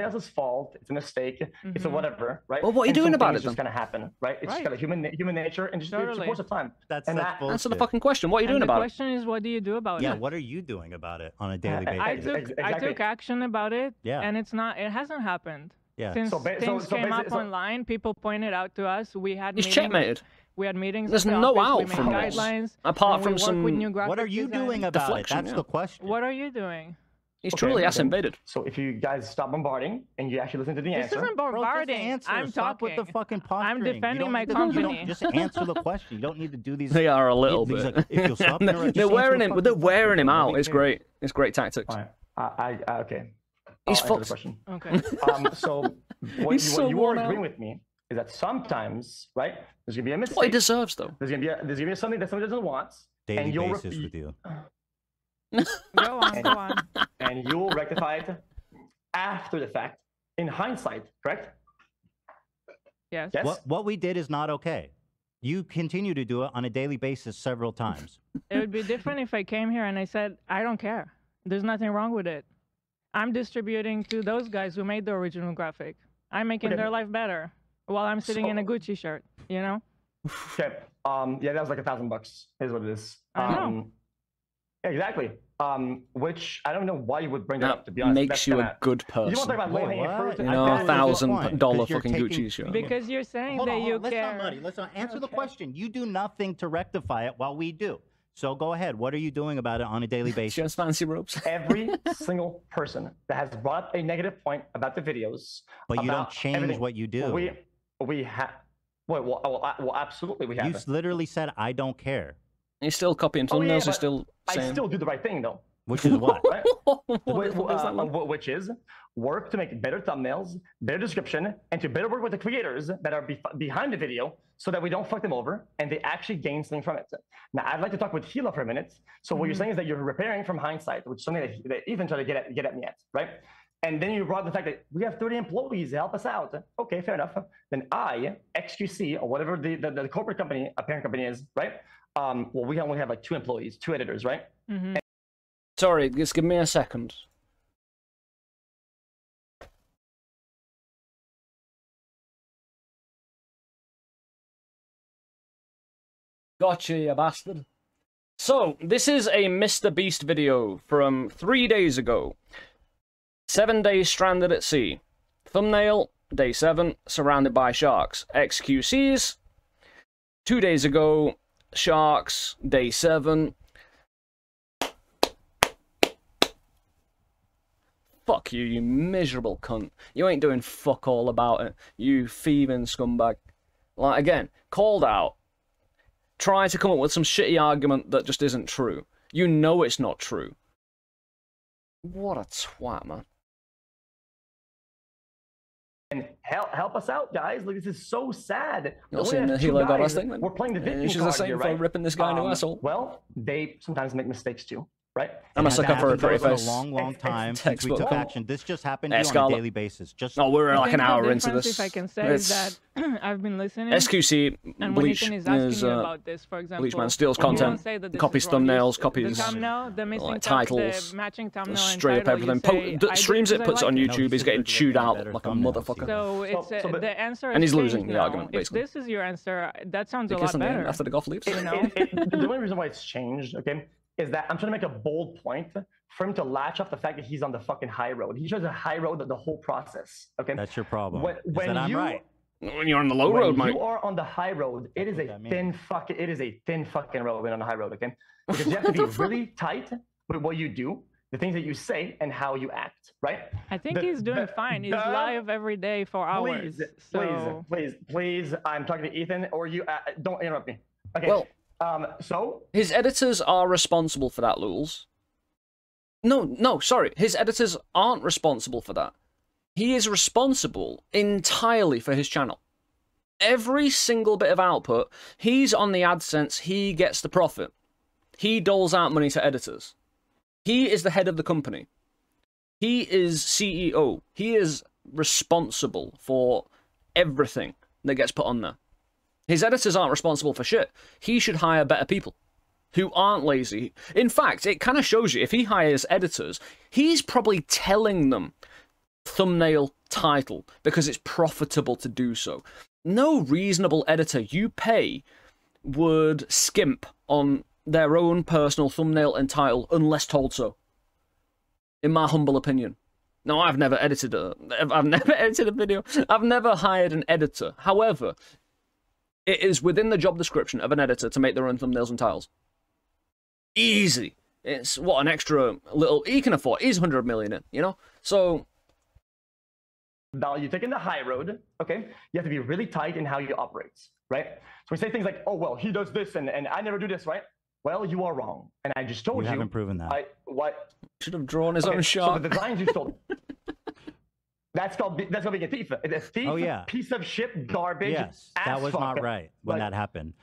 else's fault, it's a mistake, it's a whatever, right? Well, what are you And doing some about things it just gonna happen, right? It's just kind of human nature, and just it's a Totally. course of time. That's And such that- bullshit. Answer the fucking question. What are you doing And the about it? question is, what do you do about Yeah, it? what are you doing about it on a daily I basis? took Exactly. action about it, Yeah. and it hasn't happened. Yeah. Since So ba- so- things so came up basi- so- online, people pointed out to us. We had He's meetings. checkmated. We had meetings. There's at the no office, out we made from this. guidelines. Apart and from we work some- with new graphic What are you design. doing about it? Deflection, That's yeah. the question. What are you doing? He's Okay, truly ass okay. invaded. So if you guys stop bombarding and you actually listen to the This answer, isn't Bro, just bombarding. answer. I'm Stop talking. with the fucking posturing. You defending don't my need to- you don't- company. Just answer the question. You don't need to do these. They are a little these, bit. like, if you'll stop they're interrupting, just wearing answer him. the They're fucking wearing him question. out. Nobody It's cares. great. It's great tactics. fine. Okay. He's I'll answer the fucked. question. Okay. So what He's so you are worn out. agreeing with me is that sometimes, right? There's gonna be a mistake. What he deserves, though. There's gonna be something that somebody doesn't want, Daily and you'll basis with you. Go on. and you'll rectify it after the fact, in hindsight. Correct? Yes. Yes. What we did is not okay. You continue to do it on a daily basis several times. It would be different if I came here and I said, I don't care. There's nothing wrong with it. I'm distributing to those guys who made the original graphic. I'm making Okay. their life better while I'm sitting in a Gucci shirt, you know? Okay. Yeah, that was like $1,000. Is what it is. I know. Exactly. Which I don't know why you would bring that up. To That be honest, makes That's you a kinda- good You want to person. talk about Wait, low hanging what? fruit? You I know, thought it was a point, $1,000 'cause you're fucking taking- Gucci shirt. Because you're saying Hold that on, you let's care. not muddy. Let's not answer the question. You do nothing to rectify it while we do. So go ahead. What are you doing about it on a daily basis? Just fancy ropes. Every single person that has brought up a negative point about the videos, But you don't about change everything, what you do. we have. Well, absolutely, we have. You literally said, "I don't care," He's still copying Oh, yeah, thumbnails. He's but still I saying. still do the right thing though. which is what? Right? What is that like? Which is work to make better thumbnails, better description, and to better work with the creators that are behind the video so that we don't fuck them over and they actually gain something from it. Now, I'd like to talk with Hila for a minute. So what you're saying is that you're repairing from hindsight, which is something that Ethan tried to get at me at, right? And then you brought the fact that we have 30 employees to help us out. Okay, fair enough. Then I, xQc, or whatever the corporate company, a parent company is, right? Well, we only have like 2 employees, 2 editors, right? Mm-hmm. Sorry, just give me a second. Gotcha, you bastard. So, this is a Mr. Beast video from 3 days ago. 7 days stranded at sea. Thumbnail, day 7, surrounded by sharks. xQcs. 2 days ago, sharks, day 7. Fuck you, you miserable cunt. You ain't doing fuck all about it, you thieving scumbag. Like, again, called out. Try to come up with some shitty argument that just isn't true. You know it's not true. What a twat, man. And help us out, guys. Like, this is so sad. You're We saying have that 2 Hila got guys. last thing, then? We're playing the victim She's the card same here, for right? ripping this guy a new asshole. Well, they sometimes make mistakes too, right? I'm a It sucker hasn't for a happened pretty for face. a long It's time since we textbook. took action. This just happened to you on a Scarlet. daily basis. Just Oh, we're I like an think the hour into difference, this. if I can say, is that I've been listening. xQc, And when Bleach Ethan is asking is, me about this, for example, Bleach man steals you don't content, say that this copies is wrong. You thumbnails, s- copies the thumbnail, the missing like, titles, titles, the matching thumbnail and straight up title, you everything. say, I Streams did it, puts it because on I like YouTube, he's getting chewed out like a motherfucker. So it's So, but- the answer. And has he's losing changed the now. argument, basically. If this is your answer, that sounds a They lot kiss in the end better. after the golf leaves. You know? The only reason why it's changed, okay, is that I'm trying to make a bold point for him to latch off the fact that he's on the fucking high road. He chose a high road the whole process, okay? That's your problem. When, is when that I'm you, right. When you're on the low when road, mate. you are on the high road, it is what a that means. thin fucking road when on the high road, okay? Because you have to be really tight with what you do, the things that you say, and how you act, right? I think The- he's doing the- fine. He's the- live every day for hours. Please, I'm talking to Ethan, or you don't interrupt me. Okay. Well, so his editors are responsible for that, Lules. No, sorry. His editors aren't responsible for that. He is responsible entirely for his channel. Every single bit of output, he's on the AdSense, he gets the profit. He doles out money to editors. He is the head of the company. He is CEO. He is responsible for everything that gets put on there. His editors aren't responsible for shit. He should hire better people who aren't lazy. In fact, it kind of shows you, if he hires editors, he's probably telling them thumbnail title because it's profitable to do so. No reasonable editor you pay would skimp on their own personal thumbnail and title unless told so. In my humble opinion. No, I've never edited a video. I've never hired an editor. However, it is within the job description of an editor to make their own thumbnails and titles. Easy. It's what an extra little he can afford. He's 100 million in, you know? So now you're taking the high road, okay? You have to be really tight in how you operate, right? So we say things like, oh, well, he does this and I never do this, right? Well, you are wrong. And I just told you. You haven't proven that. What? Should have drawn his own shot. So the designs you stole. That's called being a thief. A thief, Oh, yeah. piece of shit, garbage. Yes, that was fuck. not right when Like, that happened.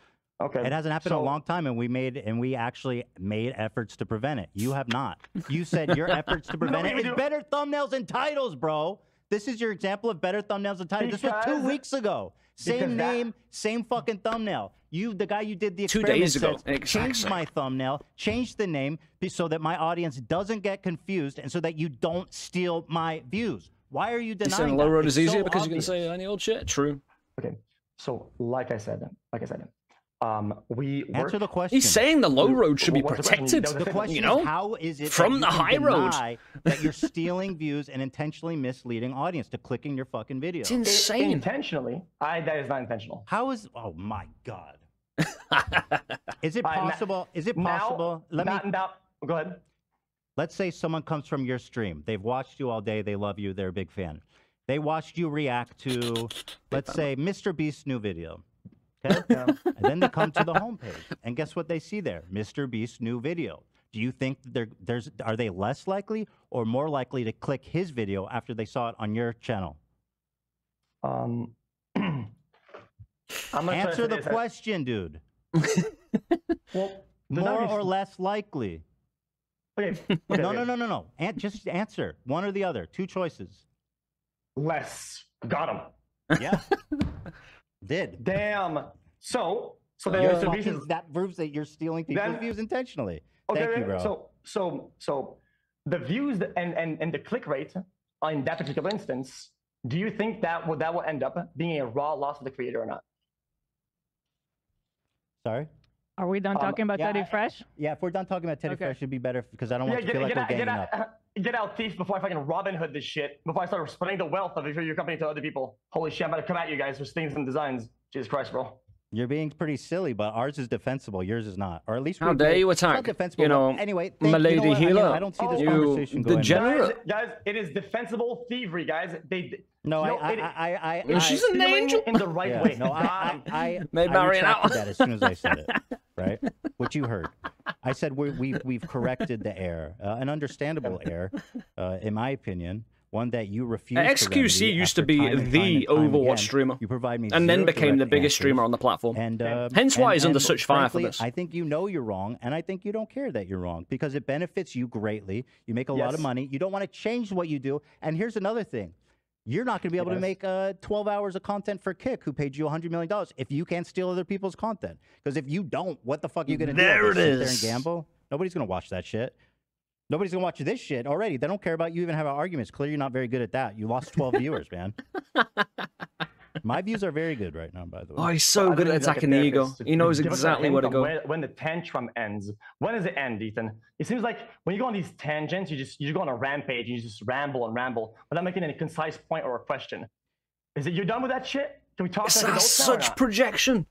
Okay. It hasn't happened in a long time, and we actually made efforts to prevent it. You have not. You said your efforts to prevent it is better thumbnails and titles, bro. This is your example of better thumbnails and titles. This was 2 weeks ago. Same name, same fucking thumbnail. The guy you did the 2 experiment days ago. said, changed Exactly. my thumbnail, changed the name so that my audience doesn't get confused and so that you don't steal my views. Why are you You're denying saying the low that? road It's is easier so because obvious. you can say any old shit? True. Okay. So, like I said, we Answer work. the question. He's saying the low road should be What's the question? protected. That was The question You know? is, how is it From that the you high can road. deny that you're stealing views and intentionally misleading audience to clicking your fucking video? It's insane. Intentionally, that is not intentional. How is? Oh my god! Is it possible? Is it possible? Go ahead. Let's say someone comes from your stream. They've watched you all day. They love you. They're a big fan. They watched you react to, let's say, Mr. Beast's new video. Okay? And then they come to the homepage, and guess what they see there? Mr. Beast's new video. Do you think are they less likely or more likely to click his video after they saw it on your channel? Answer the question, dude. Well, more or less likely? Okay. No. Just answer one or the other. Two choices. Less. Got him. Yeah. Did. Damn. So that proves that you're stealing people's views intentionally. Okay, Thank you, bro. So the views and the click rate in that particular instance, do you think that will end up being a raw loss of the creator or not? Sorry? Are we done talking about Teddy Fresh? Yeah, if we're done talking about Teddy Fresh, it'd be better because I don't want to feel like we're ganging up. Get out, thief, before I fucking Robin Hood this shit. Before I start spreading the wealth of your company to other people. Holy shit, I'm about to come at you guys for things and designs. Jesus Christ, bro. You're being pretty silly, but ours is defensible. Yours is not. Or at least How dare you attack, defensible, you know, anyway, my lady healer. I don't see this conversation going degenerate. Guys, it is defensible thievery, guys. She's an angel in the right way. No, I made Marion out. that as soon as I said it, right? What you heard. I said we've corrected the error, an understandable error, in my opinion. One that you refuse xQc used to be the Overwatch streamer, you provide me and then zero became the direct biggest answers. streamer on the platform. And hence why he's under and such fire for frankly, this. I think you know you're wrong, and I think you don't care that you're wrong because it benefits you greatly. You make a lot of money. You don't want to change what you do. And here's another thing. You're not going to be able to make 12 hours of content for Kick, who paid you $100 million, if you can't steal other people's content. Because if you don't, what the fuck are you going to do? There it Sit there is. and gamble? Nobody's going to watch that shit. Nobody's going to watch this shit already. They don't care about you even having arguments. Clearly, you're not very good at that. You lost 12 viewers, man. My views are very good right now, by the way. Oh, he's so good at attacking the ego. He knows exactly where to go. When the tantrum ends. When does it end, Ethan? It seems like when you go on these tangents, you go on a rampage, you just ramble and ramble without making any concise point or a question. Is it you're done with that shit? Can we talk It's like adults now or such not? projection.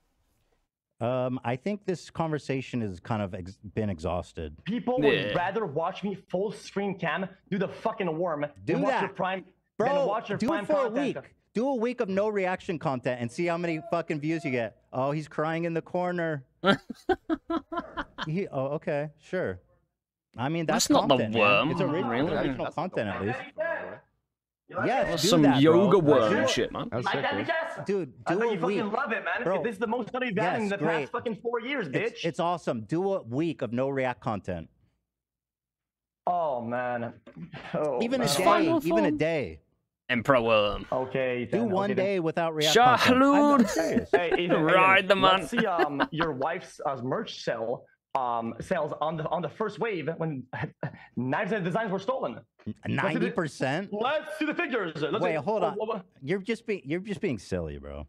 I think this conversation has kind of been exhausted. People would rather watch me full screen cam do the fucking worm than watch your prime. Bro, watch your do prime it for content. a week. Do a week of no reaction content and see how many fucking views you get. Oh, he's crying in the corner. Okay, sure. I mean, that's not the content, worm, man. It's really. original content, at least. Yes, do Some that, yoga bro. worm shit, man. That was Like sick, that, dude. yes. Dude, I do thought a you fucking week. love it, man. Bro. This is the most money you've had in Yes, the great. past fucking 4 years, bitch. It's awesome. Do a week of no React content. Oh man. Oh, Even man. a day. fine, Even a fine. day. Emperor worm. Okay. Do then, one okay, then. day without React content. I'm Shahlud. serious. Hey, Ethan, Ride the man. Let's see your wife's merch sales on the first wave when knives and designs were stolen. 90%. Let's see the figures. Let's Wait, see. hold on. You're just being silly, bro.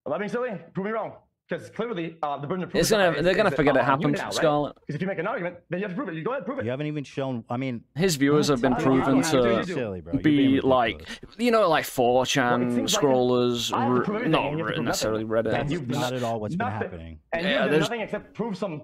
Am I being silly? Prove me wrong. Because clearly, the burden of proof. They're gonna forget it happened, Scarlet. Because if you make an argument, then you have to prove it. You go ahead, prove it. You haven't even shown. I mean, His viewers have been I don't proven know. You're to silly, bro. You're be being like, ridiculous. you know, like 4chan Well, it seems like scrollers, I have to prove everything, not and you have to prove necessarily nothing. Reddit. That's you've not at all what's been nothing. happening. And Yeah, you did there's- nothing except prove some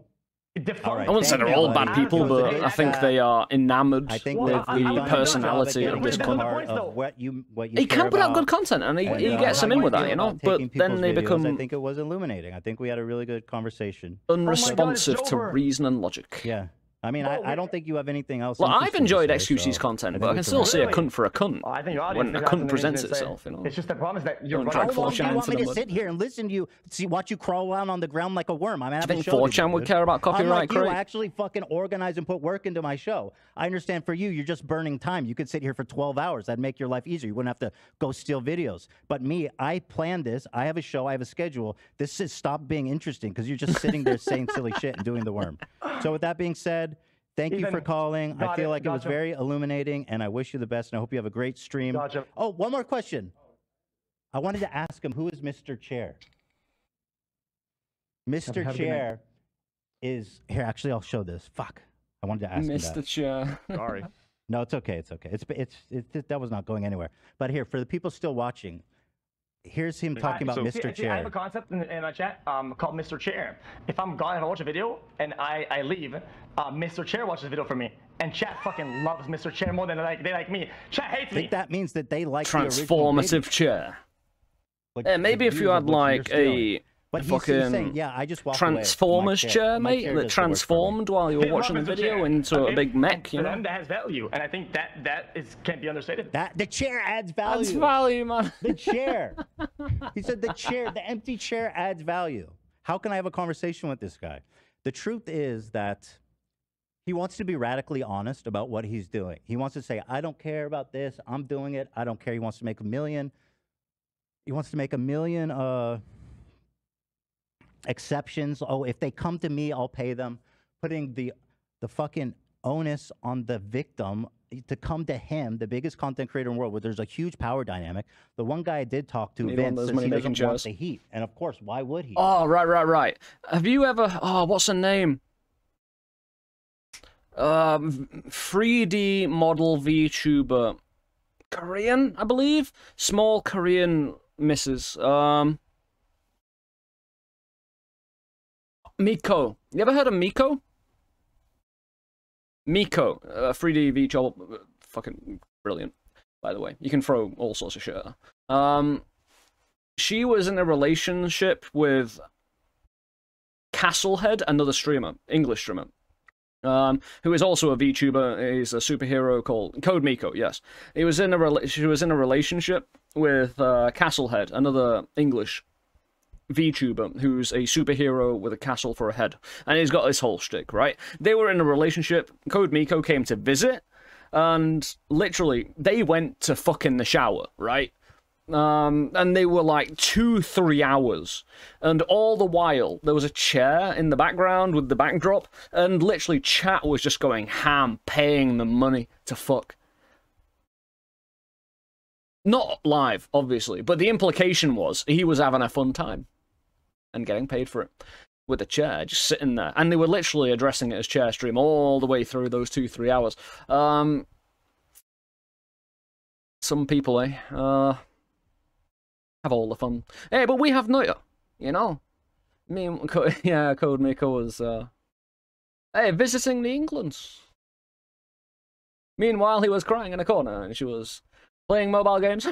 defunct. All right, I wouldn't say thank they're you, all buddy. bad people, but I think they are enamored I think with we've done the a good personality job of at this getting content. part Points, though. of what you He care can put out about. good content, and he And, gets how them in you with that, feel you know. about But taking then people's they videos, I become think it was illuminating. I think we had a really good conversation. unresponsive to over. reason and logic. Yeah. I mean, Well, I don't think you have anything else. Well, I've interesting to enjoyed say, xQc's so content, I but I think can we still see a Really? cunt for a cunt I think your audience when a thinks that's cunt an presents amazing thing. itself, you know. It's just the problem is that you're Don't running. drag How long do 4chan you want into me the to mud. sit here and listen to you? Watch you crawl around on the ground like a worm. I'm Do having you a think show. 4chan would care about copyright, Unlike you, Craig? I actually fucking organize and put work into my show. I understand for you, you're just burning time. You could sit here for 12 hours. That'd make your life easier. You wouldn't have to go steal videos. But me, I planned this. I have a show. I have a schedule. This is stop being interesting because you're just sitting there saying silly shit and doing the worm. So with that being said, thank you Ethan, for calling. I got feel it, like it was gotcha. very illuminating, and I wish you the best, and I hope you have a great stream. Gotcha. Oh, one more question. I wanted to ask him, who is Mr. Chair? Mr. have a good night. Chair is here. Actually, I'll show this. Fuck. I wanted to ask him Mr. that. Chair. Sorry. No, it's okay. It's okay. That was not going anywhere. But here, for the people still watching, here's him talking about Mr. See, I Chair. have a concept in my chat called Mr. Chair. If I'm gone and I watch a video and I leave, Mr. Chair watches the video for me. And chat fucking loves Mr. Chair more than they like me. Chat hates I me. think that means that they like the original Transformative video. chair. Like, Yeah, maybe the if you views of had what you're like stealing. a But he's fucking saying, yeah, I just walked away. Transformers My chair, my mate, chair that does the work for me. transformed while you were They watching the love Mr. video Chair, into a okay? big mech, And you for know. them, that has value, and I think that can't be understated. That the chair adds value. That's value, man. The chair. He said the chair, the empty chair adds value. How can I have a conversation with this guy? The truth is that he wants to be radically honest about what he's doing. He wants to say, I don't care about this. I'm doing it. I don't care. He wants to make $1 million. He wants to make $1 million exceptions. Oh, if they come to me, I'll pay them. Putting the fucking onus on the victim to come to him, the biggest content creator in the world, where there's a huge power dynamic. The one guy I did talk to, Maybe one of Vince, those says he money-making doesn't want shows. the heat. And of course, why would he? Oh, right. Have you ever... Oh, what's her name? 3D model VTuber. Korean, I believe? Small Korean misses. Miko. You ever heard of Miko? Miko. 3D VTuber. Fucking brilliant, by the way. You can throw all sorts of shit at her. She was in a relationship with Castlehead, another streamer, English streamer, who is also a VTuber. He's a superhero called Code Miko. Yes, she was in a relationship with Castlehead, another English VTuber who's a superhero with a castle for a head, and he's got this whole shtick. Right? They were in a relationship. Code Miko came to visit, and literally they went to fucking the shower. Right? And they were like 2-3 hours, and all the while there was a chair in the background with the backdrop, and literally chat was just going ham, paying them money to fuck. Not live, obviously, but the implication was he was having a fun time and getting paid for it with a chair, just sitting there, and they were literally addressing it as chair stream all the way through those 2-3 hours. Some people, have all the fun. Hey, but we have not, you know. Me and Code Miko was visiting the Englands. Meanwhile, he was crying in a corner, and she was playing mobile games.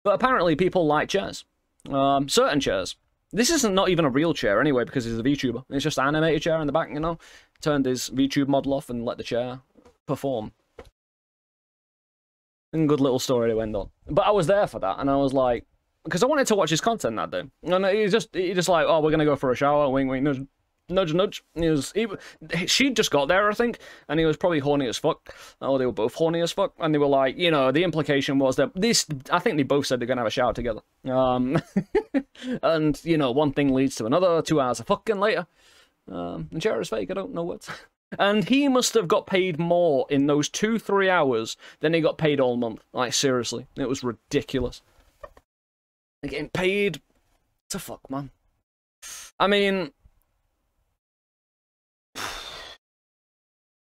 But apparently, people like chairs. Certain chairs. This isn't not even a real chair anyway, because he's a VTuber. It's just an animated chair in the back, you know? Turned his VTube model off and let the chair perform. And good little story to end on. But I was there for that, and I was like, because I wanted to watch his content that day. And he just like, oh, we're gonna go for a shower, wink, wink, nudge, nudge, nudge. And she just got there, I think, and he was probably horny as fuck. Oh, they were both horny as fuck, and they were like, you know, the implication was that I think they both said they're gonna have a shower together. And you know, one thing leads to another. 2 hours of fucking later, the chair is fake. I don't know what. And he must have got paid more in those 2-3 hours than he got paid all month. Like, seriously. It was ridiculous. They're getting paid to fuck, man. I mean,